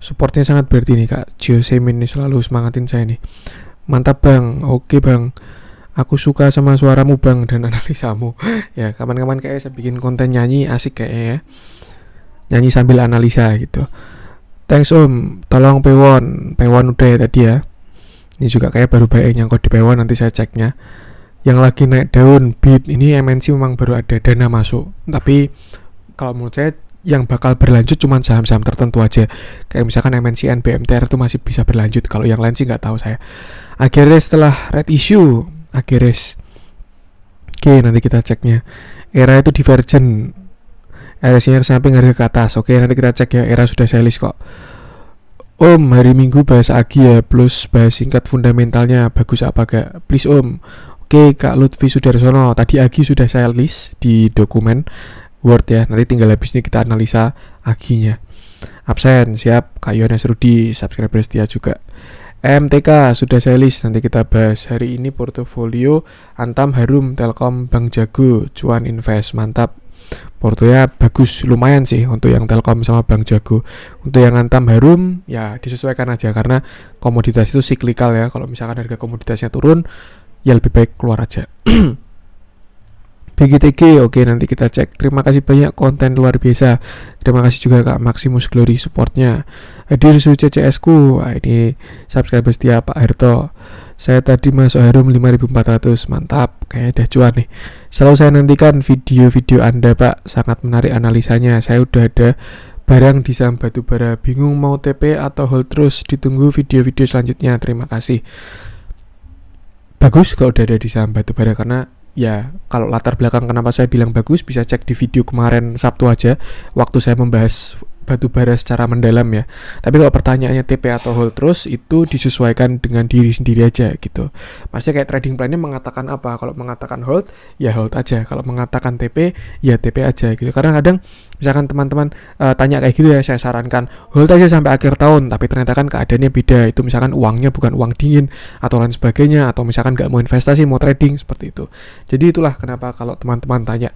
supportnya sangat berarti nih Kak Semin, ini selalu semangatin saya nih. Mantap Bang, oke Bang. Aku suka sama suaramu Bang dan analisamu. Ya kapan-kapan kayak saya bikin konten nyanyi asik kayaknya ya. Nyanyi sambil analisa gitu. Thanks Om, tolong Pewon udah ya tadi ya. Ini juga kayak baru baik nyangkut di Pewon, nanti saya ceknya. Yang lagi naik daun BIT ini MNC memang baru ada dana masuk. Tapi kalau menurut saya yang bakal berlanjut cuma saham-saham tertentu aja. Kayak misalkan MNC, BMTR itu masih bisa berlanjut. Kalau yang lain sih nggak tahu saya. Akhirnya setelah red issue, akhirnya oke, nanti kita ceknya. Era itu divergent, RSI-nya ke samping, harga ke atas. Oke, nanti kita cek ya. Era sudah saya list kok. Om, hari Minggu bahas Agi ya, plus bahas singkat fundamentalnya, bagus apa gak? Please Om. Oke, Kak Lutfi Sudarsono, tadi Agi sudah saya list di dokumen Word ya. Nanti tinggal habis ini kita analisa Aginya. Absen, siap. Kak Yohanes Rudi, subscriber setia juga. MTK sudah saya list, nanti kita bahas. Hari ini portofolio Antam, Harum, Telkom, Bank Jago, Cuan Invest, mantap. Portonya bagus, lumayan sih untuk yang Telkom sama Bank Jago. Untuk yang Antam, Harum ya disesuaikan aja karena komoditas itu siklikal ya. Kalau misalkan harga komoditasnya turun, ya lebih baik keluar aja. BGTG, oke nanti kita cek. Terima kasih banyak, konten luar biasa. Terima kasih juga Kak Maximus Glory supportnya. Hadir su CCS ku, ini subscriber setia Pak Herto. Saya tadi masuk Harum 5400, mantap, kayaknya udah cuan nih. Selalu saya nantikan video-video Anda Pak, sangat menarik analisanya. Saya udah ada barang di saham batubara, bingung mau TP atau hold terus, ditunggu video-video selanjutnya. Terima kasih. Bagus kalau udah ada di saham batubara, karena ya kalau latar belakang kenapa saya bilang bagus bisa cek di video kemarin Sabtu aja waktu saya membahas batubara secara mendalam ya. Tapi kalau pertanyaannya TP atau hold terus, itu disesuaikan dengan diri sendiri aja gitu. Maksudnya kayak trading plan-nya mengatakan apa. Kalau mengatakan hold, ya hold aja. Kalau mengatakan TP, ya TP aja gitu. Karena kadang misalkan teman-teman tanya kayak gitu ya, saya sarankan hold aja sampai akhir tahun, tapi ternyata kan keadaannya beda. Itu misalkan uangnya bukan uang dingin atau lain sebagainya, atau misalkan nggak mau investasi, mau trading, seperti itu. Jadi itulah kenapa kalau teman-teman tanya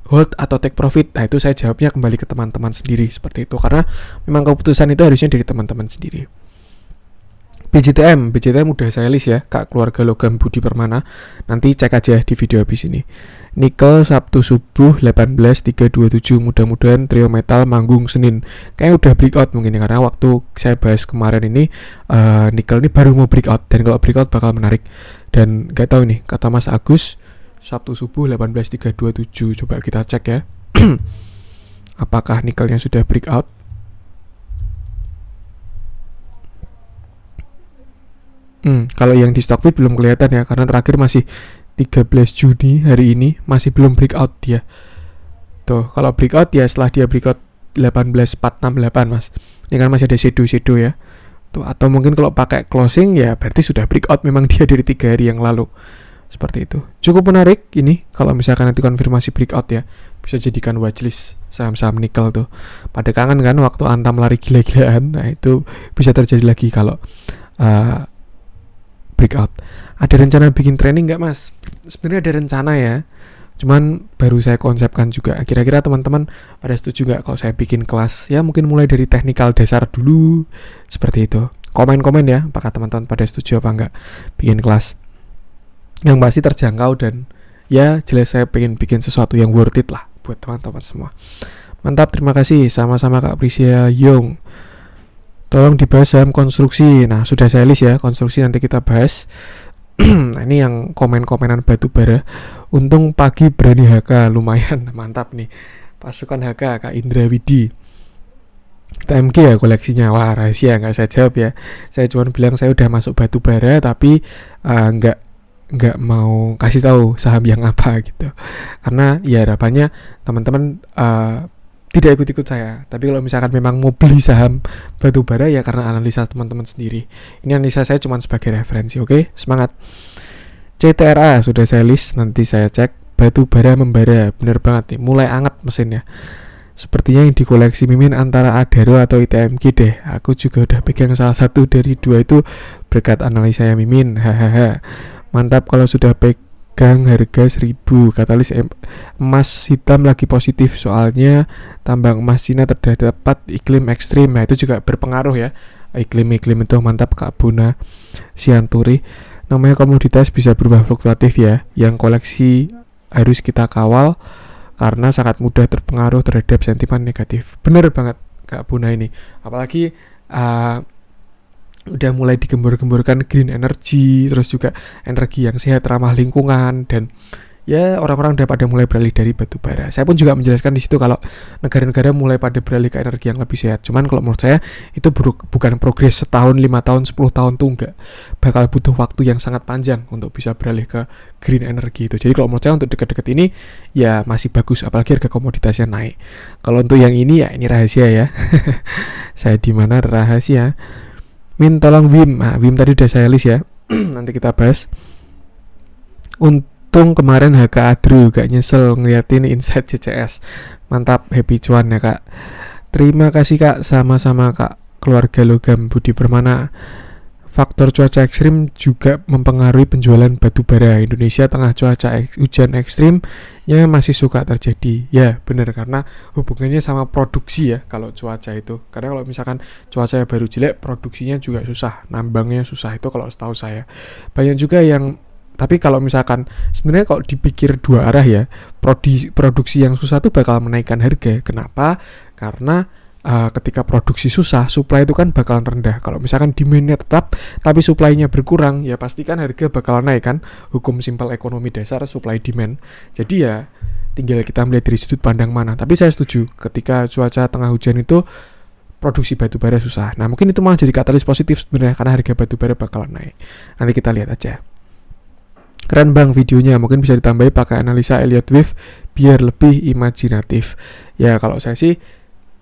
hold atau take profit, nah itu saya jawabnya kembali ke teman-teman sendiri seperti itu, karena memang keputusan itu harusnya dari teman-teman sendiri. BJTM udah saya list ya, Kak Keluarga Logam Budi Permana, nanti cek aja di video habis ini. Nikel Sabtu subuh 18.327, mudah-mudahan trio metal manggung Senin. Kayaknya udah breakout mungkin ya, karena waktu saya bahas kemarin ini nikel ini baru mau breakout, dan kalau breakout bakal menarik. Dan gak tahu nih, kata Mas Agus, Sabtu subuh 18.327, coba kita cek ya. Apakah nikelnya sudah breakout? Kalau yang di Stockbit belum kelihatan ya, karena terakhir masih 13 Juni hari ini, masih belum breakout dia. Tuh, kalau breakout ya setelah dia breakout 18.468 Mas. Ini kan masih ada shadow ya. Tuh, atau mungkin kalau pakai closing ya berarti sudah breakout memang dia dari 3 hari yang lalu. Seperti itu. Cukup menarik ini kalau misalkan nanti konfirmasi breakout ya. Bisa jadikan watchlist saham-saham nikel tuh. Pada kangen kan waktu Antam lari gila-gilaan. Nah, itu bisa terjadi lagi kalau breakout. Ada rencana bikin training nggak Mas? Sebenarnya ada rencana ya. Cuman baru saya konsepkan juga. Kira-kira teman-teman pada setuju nggak kalau saya bikin kelas? Ya mungkin mulai dari teknikal dasar dulu. Seperti itu. Komen-komen ya. Apakah teman-teman pada setuju apa nggak bikin kelas yang pasti terjangkau, dan ya jelas saya pengen bikin sesuatu yang worth it lah buat teman-teman semua. Mantap, terima kasih. Sama-sama Kak Prisia Young. Tolong dibahas saham konstruksi. Nah, sudah saya list ya, konstruksi nanti kita bahas. Nah, ini yang komen-komenan batubara. Untung pagi berani HK, lumayan. Mantap nih. Pasukan HK, Kak Indra Widi. TMG ya koleksinya. Wah, rahasia, nggak saya jawab ya. Saya cuma bilang saya udah masuk batubara, tapi nggak mau kasih tahu saham yang apa gitu, karena ya harapannya teman-teman tidak ikut-ikut saya. Tapi kalau misalkan memang mau beli saham batubara ya karena analisa teman-teman sendiri. Ini analisa saya cuma sebagai referensi. Oke, semangat. CTRA sudah saya list, nanti saya cek batu bara membara, bener banget nih, mulai anget mesinnya. Sepertinya yang dikoleksi Mimin antara Adaro atau ITMG deh. Aku juga udah pegang salah satu dari dua itu berkat analisa ya Mimin. Hahaha. Mantap kalau sudah pegang harga 1.000. Katalis emas hitam lagi positif soalnya tambang emas Cina terdapat iklim ekstrim. Nah itu juga berpengaruh ya. Iklim itu mantap Kak Buna Sianturi. Namanya komoditas bisa berubah fluktuatif ya. Yang koleksi harus kita kawal karena sangat mudah terpengaruh terhadap sentimen negatif. Bener banget Kak Buna ini. Apalagi udah mulai digembur-gemburkan green energy, terus juga energi yang sehat ramah lingkungan, dan ya orang-orang udah pada mulai beralih dari batu bara. Saya pun juga menjelaskan di situ kalau negara-negara mulai pada beralih ke energi yang lebih sehat. Cuman kalau menurut saya itu bukan progres setahun, 5 tahun, 10 tahun tuh enggak. Bakal butuh waktu yang sangat panjang untuk bisa beralih ke green energy itu. Jadi kalau menurut saya untuk dekat-dekat ini ya masih bagus, apalagi harga komoditasnya naik. Kalau untuk yang ini ya ini rahasia ya. Saya di mana rahasia. Min tolong Wim. Nah, Wim tadi udah saya list ya. Nanti kita bahas. Untung kemarin HK Adro gak nyesel ngeliatin insight CCS. Mantap, happy cuan ya Kak. Terima kasih Kak, sama-sama Kak. Keluarga Logam Budi Permana. Faktor cuaca ekstrim juga mempengaruhi penjualan batu bara. Indonesia tengah cuaca hujan ekstrimnya masih suka terjadi. Ya benar, karena hubungannya sama produksi ya kalau cuaca itu. Karena kalau misalkan cuacanya baru jelek, produksinya juga susah, nambangnya susah, itu kalau setahu saya. Banyak juga yang, tapi kalau misalkan sebenarnya kalau dipikir dua arah ya, produksi yang susah tuh bakal menaikkan harga. Kenapa? Karena ketika produksi susah, supply itu kan bakalan rendah. Kalau misalkan demand-nya tetap tapi supply-nya berkurang, ya pasti kan harga bakal naik kan. Hukum simpel ekonomi dasar supply demand. Jadi ya tinggal kita melihat dari sudut pandang mana. Tapi saya setuju, ketika cuaca tengah hujan itu produksi batu bara susah. Nah mungkin itu malah jadi katalis positif sebenarnya, karena harga batu bara bakalan naik. Nanti kita lihat aja. Keren bang videonya, mungkin bisa ditambahi pakai analisa Elliott Wave biar lebih imajinatif. Ya kalau saya sih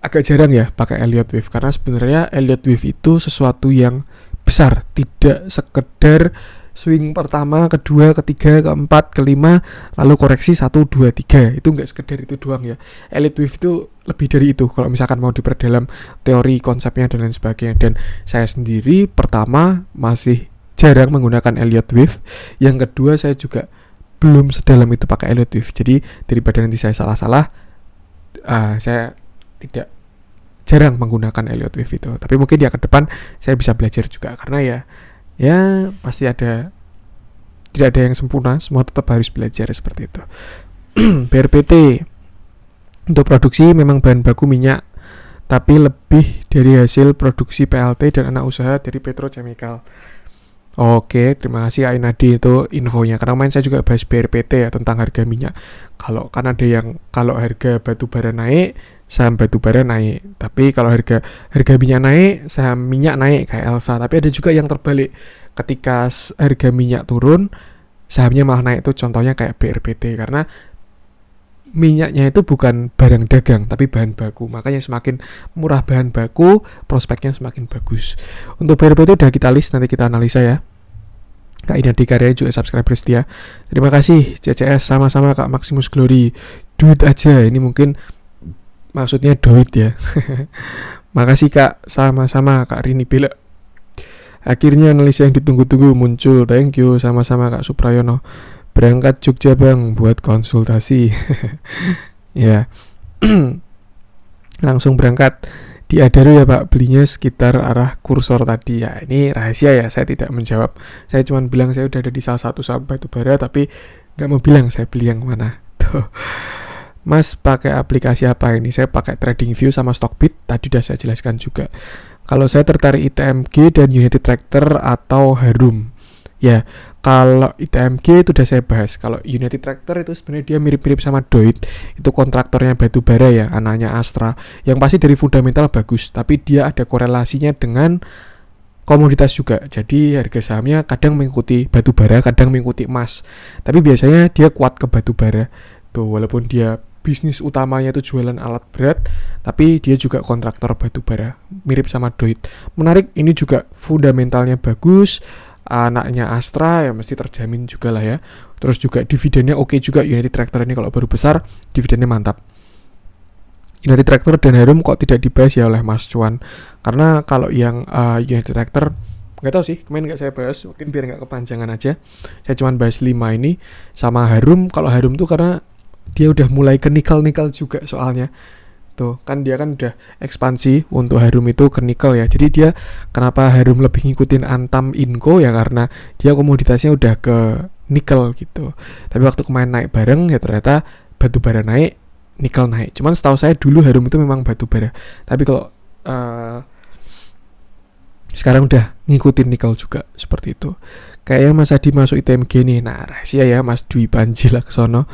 agak jarang ya pakai Elliott Wave, karena sebenarnya Elliott Wave itu sesuatu yang besar, tidak sekedar swing pertama, kedua, ketiga, keempat, kelima, lalu koreksi 1, 2, 3. Itu nggak sekedar itu doang ya. Elliott Wave itu lebih dari itu kalau misalkan mau diperdalam teori konsepnya dan lain sebagainya. Dan saya sendiri pertama masih jarang menggunakan Elliott Wave. Yang kedua saya juga belum sedalam itu pakai Elliott Wave. Jadi daripada nanti saya salah-salah, saya tidak jarang menggunakan Elliott Wave itu. Tapi mungkin di ke depan saya bisa belajar juga, karena ya pasti tidak ada yang sempurna, semua tetap harus belajar seperti itu. BRPT untuk produksi memang bahan baku minyak, tapi lebih dari hasil produksi PLT dan anak usaha dari petrochemical. Oke, terima kasih Ainadi itu infonya. Karena kemarin saya juga bahas BRPT ya, tentang harga minyak. Kalau kan ada yang kalau harga batu bara naik, saham batu bara naik. Tapi kalau harga minyak naik, saham minyak naik kayak Elsa. Tapi ada juga yang terbalik. Ketika harga minyak turun, sahamnya malah naik. Itu contohnya kayak BRPT, karena minyaknya itu bukan barang dagang tapi bahan baku, makanya semakin murah bahan baku prospeknya semakin bagus. Untuk BRPT udah kita list, nanti kita analisa ya. Kak Inadi Karya juga subscriber setia, terima kasih. CCS sama-sama Kak Maximus Glory, duit aja, ini mungkin maksudnya duit ya. Makasih Kak, sama-sama Kak Rini Bela. Akhirnya analisa yang ditunggu-tunggu muncul, thank you. Sama-sama Kak Suprayono. Berangkat Jogja bang buat konsultasi. Ya. Langsung berangkat. Di Adaro ya Pak, belinya sekitar arah kursor tadi ya. Ini rahasia ya, saya tidak menjawab. Saya cuma bilang saya udah ada di salah satu saham batubara, tapi nggak mau bilang saya beli yang mana. Tuh. Mas pakai aplikasi apa ini? Saya pakai TradingView sama Stockbit, tadi udah saya jelaskan juga. Kalau saya tertarik ITMG dan United Tractor atau Harum. Ya, kalau ITMG itu udah saya bahas. Kalau United Tractor itu sebenarnya dia mirip-mirip sama Doit. Itu kontraktornya batu bara ya, anaknya Astra. Yang pasti dari fundamental bagus, tapi dia ada korelasinya dengan komoditas juga. Jadi harga sahamnya kadang mengikuti batu bara, kadang mengikuti emas. Tapi biasanya dia kuat ke batu bara. Tuh, walaupun dia bisnis utamanya itu jualan alat berat, tapi dia juga kontraktor batu bara, mirip sama Doit. Menarik, ini juga fundamentalnya bagus. anaknya Astra ya mesti terjamin juga lah ya. Terus juga dividennya oke juga. United Tractor ini kalau baru besar dividennya mantap. United Tractor dan Harum kok tidak dibahas ya oleh Mas Cuan, karena kalau yang United Tractor nggak tahu sih, kemarin nggak saya bahas, mungkin biar nggak kepanjangan aja. Saya cuma bahas 5 ini sama Harum. Kalau Harum tuh karena dia udah mulai ke nikel juga soalnya. Tuh, kan dia kan udah ekspansi untuk Harum itu ke nikel ya. Jadi dia kenapa Harum lebih ngikutin Antam Inco ya karena dia komoditasnya udah ke nikel gitu. Tapi waktu kemarin naik bareng ya ternyata batu bara naik, nikel naik. Cuman setahu saya dulu Harum itu memang batu bara. Tapi kalau sekarang udah ngikutin nikel juga seperti itu. Kayaknya Mas Adi masuk ITMG nih. Nah, rahasia ya Mas Dwi Panji Laksono.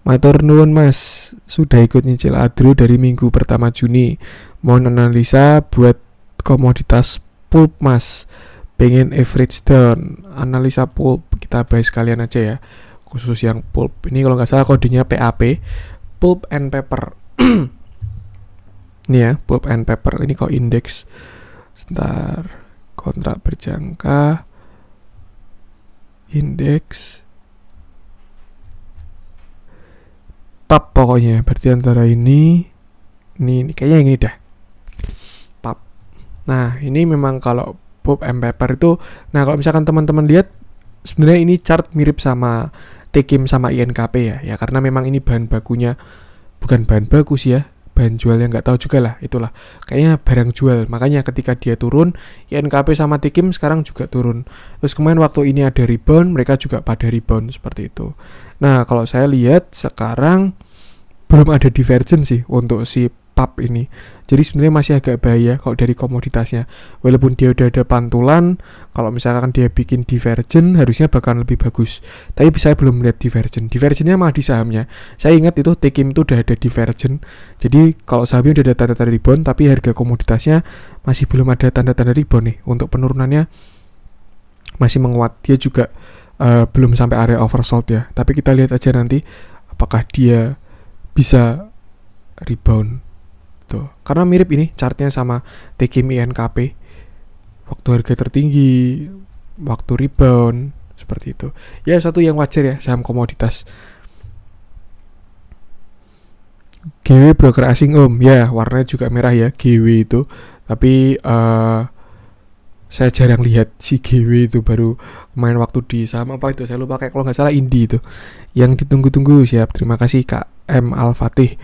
Matur nuwun Mas, sudah ikut nyicil Adro dari minggu pertama Juni. Mohon analisa buat komoditas pulp Mas. Pengen average down. Analisa pulp kita bahas sekalian aja ya. Khusus yang pulp. Ini kalau nggak salah kodenya PAP, pulp and paper. Ini ya, pulp and paper. Ini kok indeks. Sebentar. Kontrak berjangka. Indeks. PAP pokoknya, berarti antara ini kayaknya yang ini dah. PAP. Nah, ini memang kalau pulp and paper itu, nah kalau misalkan teman-teman lihat sebenarnya ini chart mirip sama TKIM sama INKP ya. Ya karena memang ini bahan bakunya bukan bahan baku sih ya, bahan jual yang nggak tahu juga lah, itulah. Kayaknya barang jual. Makanya ketika dia turun, INKP sama TKIM sekarang juga turun. Terus kemarin waktu ini ada rebound, mereka juga pada rebound seperti itu. Nah, kalau saya lihat sekarang belum ada divergence sih untuk si PAP ini. Jadi sebenarnya masih agak bahaya kalau dari komoditasnya. Walaupun dia udah ada pantulan, kalau misalkan dia bikin divergent harusnya bakal lebih bagus. Tapi saya belum melihat divergent. Divergentnya malah di sahamnya. Saya ingat itu TKIM itu udah ada divergent. Jadi kalau sahamnya udah ada tanda-tanda rebound, tapi harga komoditasnya masih belum ada tanda-tanda rebound nih. Untuk penurunannya masih menguat. Dia juga belum sampai area oversold ya. Tapi kita lihat aja nanti apakah dia bisa rebound tuh. Karena mirip ini chartnya sama TKIM INKP. Waktu harga tertinggi, waktu rebound, seperti itu. Ya satu yang wajar ya saham komoditas. GW broker asing ya warnanya juga merah ya GW itu. Tapi saya jarang lihat si GW itu, baru main waktu di saham apa itu saya lupa, kayak kalau nggak salah Indi itu yang ditunggu-tunggu. Siap, terima kasih Kak M Al-Fatih,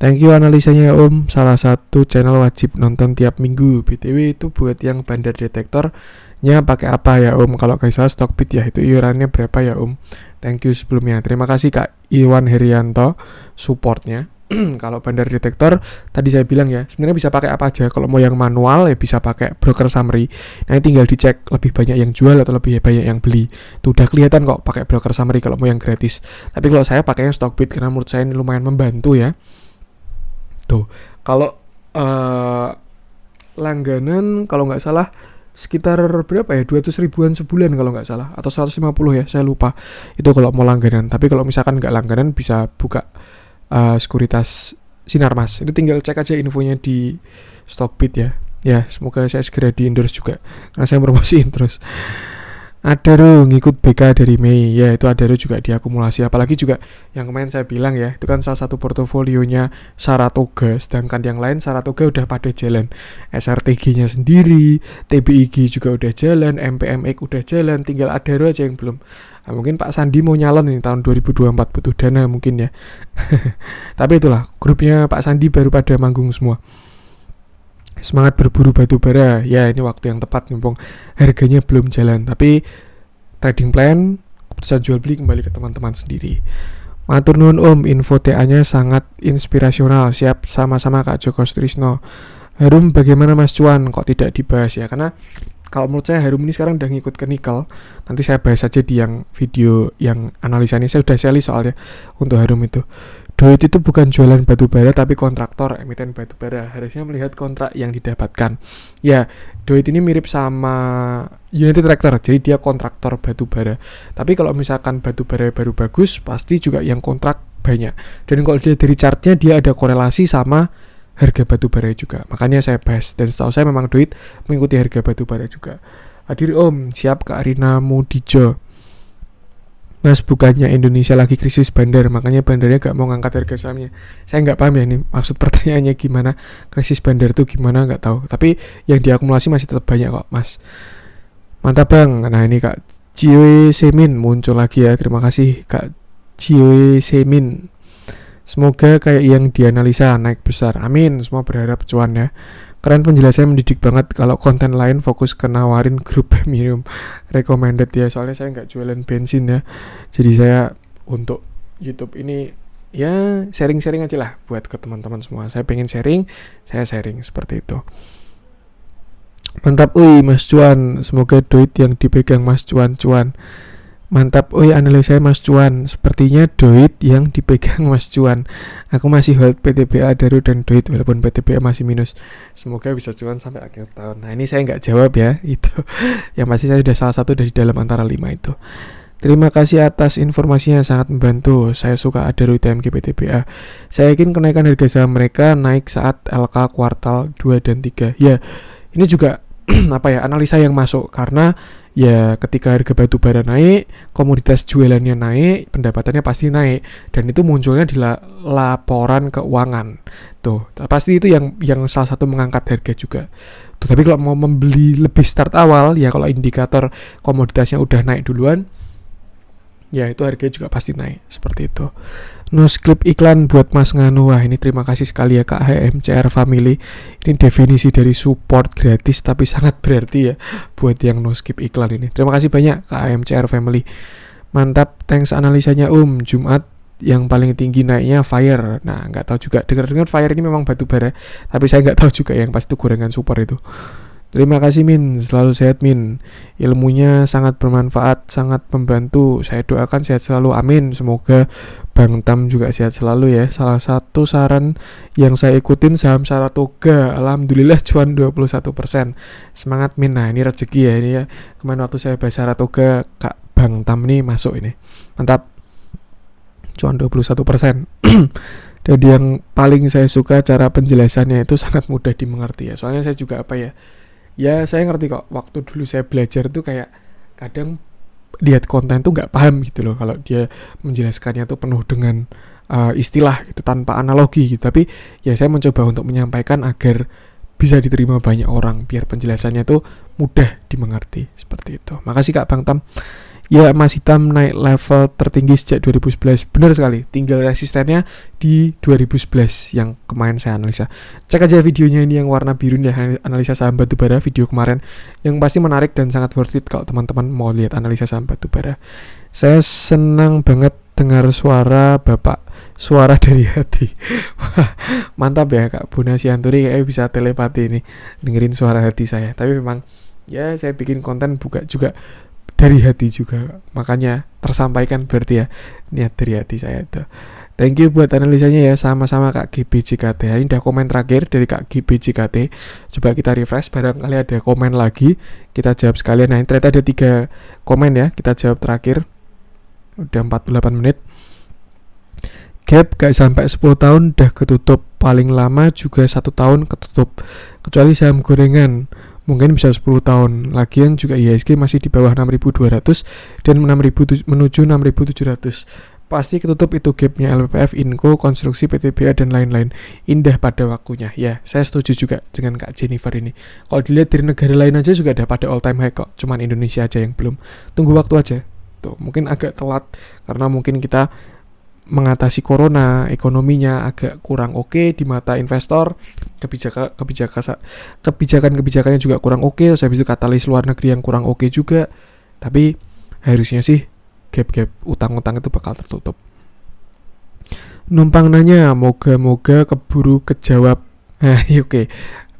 thank you analisanya salah satu channel wajib nonton tiap minggu. BTW itu buat yang bandar detektornya pakai apa ya kalau kayak salah Stockbit ya, itu iurannya berapa ya thank you sebelumnya. Terima kasih Kak Iwan Herianto supportnya. Kalau bandar detektor tadi saya bilang ya sebenarnya bisa pakai apa aja. Kalau mau yang manual ya bisa pakai broker summary. Nah tinggal dicek lebih banyak yang jual atau lebih banyak yang beli. Tuh udah kelihatan kok pakai broker summary kalau mau yang gratis. Tapi kalau saya pakainya Stockbit karena menurut saya ini lumayan membantu ya. Tuh kalau langganan kalau nggak salah sekitar berapa ya, 200 ribuan sebulan kalau nggak salah, atau 150 ya saya lupa itu kalau mau langganan. Tapi kalau misalkan nggak langganan bisa buka sekuritas Sinarmas. Itu tinggal cek aja infonya di Stockbit ya. Ya, semoga saya segera di endorse juga karena saya promosiin terus. Adaro ngikut BK dari Mei. Ya, itu Adaro juga diakumulasi. Apalagi juga yang kemarin saya bilang ya, itu kan salah satu portofolionya Saratoga. Sedangkan yang lain Saratoga udah pada jalan. SRTG-nya sendiri, TBIG juga udah jalan, MPMX udah jalan, tinggal Adaro aja yang belum. Nah, mungkin Pak Sandi mau nyalon ini tahun 2024, butuh dana mungkin ya. Tapi itulah, grupnya Pak Sandi baru pada manggung semua. Semangat berburu batu bara. Ya, ini waktu yang tepat mumpung harganya belum jalan. Tapi trading plan, keputusan jual beli kembali ke teman-teman sendiri. Matur nuwun info TA-nya sangat inspirasional. Siap, sama-sama Kak Joko Strisno. Harum bagaimana Mas Cuan kok tidak dibahas ya? Karena kalau menurut saya Harum ini sekarang udah ngikut ke nikel. Nanti saya bahas aja di yang video yang analisanya. Saya udah share soalnya untuk Harum itu. Doit itu bukan jualan batu bara tapi kontraktor emiten batu bara. Harusnya melihat kontrak yang didapatkan. Ya, Doit ini mirip sama United Tractor. Jadi dia kontraktor batu bara. Tapi kalau misalkan batu bara baru bagus, pasti juga yang kontrak banyak. Dan kalau dilihat dari chartnya dia ada korelasi sama harga batu bara juga. Makanya saya bahas, dan setahu saya memang Doit mengikuti harga batu bara juga. Hadir Om, siap Kak Rina Mudijo. Mas, bukannya Indonesia lagi krisis bandar, makanya bandarnya gak mau ngangkat harga sahamnya. Saya nggak paham ya ini maksud pertanyaannya gimana. Krisis bandar itu gimana nggak tahu. Tapi yang diakumulasi masih tetap banyak kok, Mas. Mantap Bang. Nah ini Kak Jioe Semin muncul lagi ya. Terima kasih Kak Jioe Semin. Semoga kayak yang dianalisa naik besar. Amin. Semua berharap cuan ya. Keren, penjelasannya mendidik banget. Kalau konten lain fokus ke nawarin grup premium recommended ya. Soalnya saya nggak jualan bensin ya. Jadi saya untuk YouTube ini ya sharing-sharing aja lah buat ke teman-teman semua. Saya pengen sharing, saya sharing seperti itu. Mantap, Mas Cuan. Semoga duit yang dipegang Mas Cuan. Mantap, analisa Mas Cuan. Sepertinya duit yang dipegang Mas Cuan. Aku masih hold PTBA Adaro dan duit walaupun PTBA masih minus. Semoga bisa cuan sampai akhir tahun. Nah ini saya nggak jawab ya itu. Yang pasti saya sudah salah satu dari dalam antara 5 itu. Terima kasih atas informasinya, sangat membantu. Saya suka Adaro ITMG PTBA. Saya yakin kenaikan harga saham mereka naik saat LK kuartal 2 dan 3. Ya, ini juga analisa yang masuk karena ya ketika harga batu bara naik, komoditas jualannya naik, pendapatannya pasti naik, dan itu munculnya di laporan keuangan. Tuh, pasti itu yang salah satu mengangkat harga juga. Tuh, tapi kalau mau membeli lebih start awal, ya kalau indikator komoditasnya udah naik duluan, ya itu harganya juga pasti naik, seperti itu. No script iklan buat Mas Nganu. Wah ini terima kasih sekali ya Kak HMCR Family. Ini definisi dari support gratis tapi sangat berarti ya buat yang no skip iklan ini. Terima kasih banyak Kak HMCR Family. Mantap, thanks analisanya Jumat yang paling tinggi naiknya Fire. Nah nggak tahu juga, dengar-dengar Fire ini memang batu bara, tapi saya nggak tahu juga yang pasti itu gorengan support itu. Terima kasih Min, selalu sehat Min. Ilmunya sangat bermanfaat, sangat membantu. Saya doakan sehat selalu, amin. Semoga Bang Tam juga sehat selalu ya. Salah satu saran yang saya ikutin saham Saratoga. Alhamdulillah cuan 21%. Semangat Min. Nah ini rezeki ya ini ya. Kemarin waktu saya bahas Saratoga, Kak Bang Tam ini masuk ini. Mantap. Cuan 21%. Dan yang paling saya suka cara penjelasannya itu sangat mudah dimengerti ya. Soalnya saya juga ya saya ngerti kok, waktu dulu saya belajar tuh kayak kadang lihat konten tuh nggak paham gitu loh kalau dia menjelaskannya tuh penuh dengan istilah gitu tanpa analogi gitu. Tapi ya saya mencoba untuk menyampaikan agar bisa diterima banyak orang biar penjelasannya tuh mudah dimengerti seperti itu. Makasih Kak Bang Tam. Ya Mas Hitam naik level tertinggi sejak 2011. Benar sekali, tinggal resistennya di 2011 yang kemarin saya analisa. Cek aja videonya ini yang warna biru ya, analisa saham batubara video kemarin, yang pasti menarik dan sangat worth it kalau teman-teman mau lihat analisa saham batubara. Saya senang banget dengar suara Bapak, suara dari hati. Mantap ya Kak Buna Sianturi, kayak bisa telepati ini dengerin suara hati saya. Tapi memang ya saya bikin konten buka juga dari hati juga, makanya tersampaikan berarti ya niat dari hati saya itu. Thank you buat analisanya ya, sama-sama Kak GBJKT. Ini udah komen terakhir dari Kak GBJKT. Coba kita refresh, barangkali ada komen lagi, kita jawab sekalian. Nah ini ternyata ada 3 komen ya, kita jawab terakhir. Udah 48 menit. Gap gak sampai 10 tahun udah ketutup, paling lama juga 1 tahun ketutup, kecuali saham gorengan mungkin bisa 10 tahun. Lagian juga IHSG masih di bawah 6.200 dan 6.000 menuju 6.700. Pasti ketutup itu gapnya LPF, Inco, Konstruksi, PTBA dan lain-lain. Indah pada waktunya. Ya, saya setuju juga dengan Kak Jennifer ini. Kalau dilihat dari negara lain aja juga ada pada all time high kok. Cuman Indonesia aja yang belum. Tunggu waktu aja. Tuh, mungkin agak telat karena mungkin kita mengatasi corona, ekonominya agak kurang oke di mata investor, kebijakannya juga kurang oke, terus habis itu katalis luar negeri yang kurang oke juga. Tapi harusnya sih gap-gap utang-utang itu bakal tertutup. Numpang nanya, moga-moga keburu kejawab. Oke.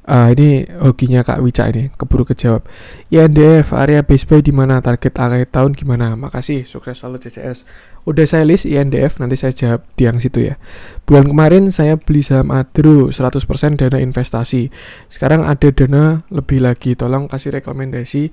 Ini hokinya Kak Wica ini, keburu kejawab. INDF area base buy di mana, target akhir tahun gimana? Makasih, sukses selalu CCS. Udah saya list INDF, nanti saya jawab di yang situ ya. Bulan kemarin saya beli saham Adro 100% dana investasi. Sekarang ada dana lebih lagi, tolong kasih rekomendasi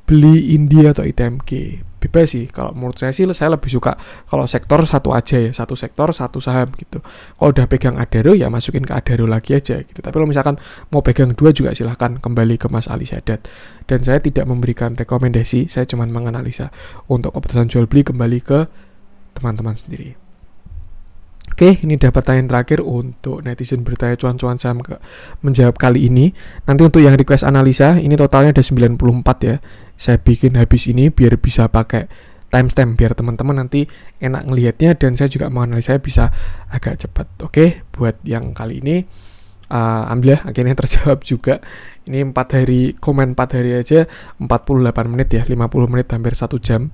beli India atau ITMG. bebas sih. Kalau menurut saya sih saya lebih suka kalau sektor satu aja ya, satu sektor satu saham gitu. Kalau udah pegang Adaro ya masukin ke Adaro lagi aja gitu. Tapi kalau misalkan mau pegang dua juga silahkan kembali ke Mas Ali Sadat. Dan saya tidak memberikan rekomendasi, saya cuma menganalisa. Untuk keputusan jual beli kembali ke teman-teman sendiri. Oke, ini dapat pertanyaan terakhir untuk netizen bertanya cuan-cuan saham menjawab kali ini. Nanti untuk yang request analisa, ini totalnya ada 94 ya. Saya bikin habis ini biar bisa pakai timestamp, biar teman-teman nanti enak ngelihatnya dan saya juga menganalisa bisa agak cepat. Oke, buat yang kali ini, alhamdulillah akhirnya terjawab juga. Ini 4 hari, komen 4 hari aja 48 menit ya, 50 menit hampir 1 jam.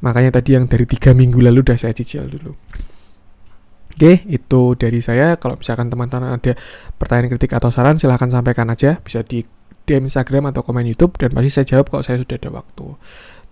Makanya tadi yang dari 3 minggu lalu udah saya cicil dulu. Oke, itu dari saya. Kalau misalkan teman-teman ada pertanyaan, kritik, atau saran, silahkan sampaikan aja. Bisa di DM Instagram atau komen YouTube, dan pasti saya jawab kalau saya sudah ada waktu.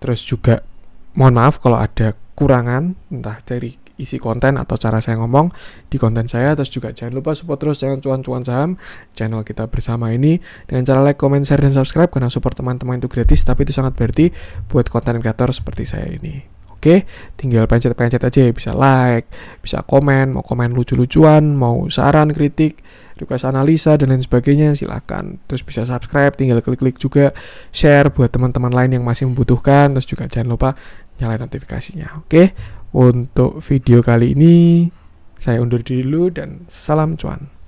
Terus juga mohon maaf kalau ada kurangan, entah dari isi konten atau cara saya ngomong di konten saya. Terus juga jangan lupa support terus jangan cuan-cuan saham channel kita bersama ini dengan cara like, comment, share, dan subscribe, karena support teman-teman itu gratis, tapi itu sangat berarti buat konten kreator seperti saya ini. Oke, tinggal pencet-pencet aja ya, bisa like, bisa komen, mau komen lucu-lucuan, mau saran, kritik, request analisa, dan lain sebagainya, silakan. Terus bisa subscribe, tinggal klik-klik juga, share buat teman-teman lain yang masih membutuhkan, terus juga jangan lupa nyalain notifikasinya. Oke, untuk video kali ini, saya undur diri dulu dan salam cuan.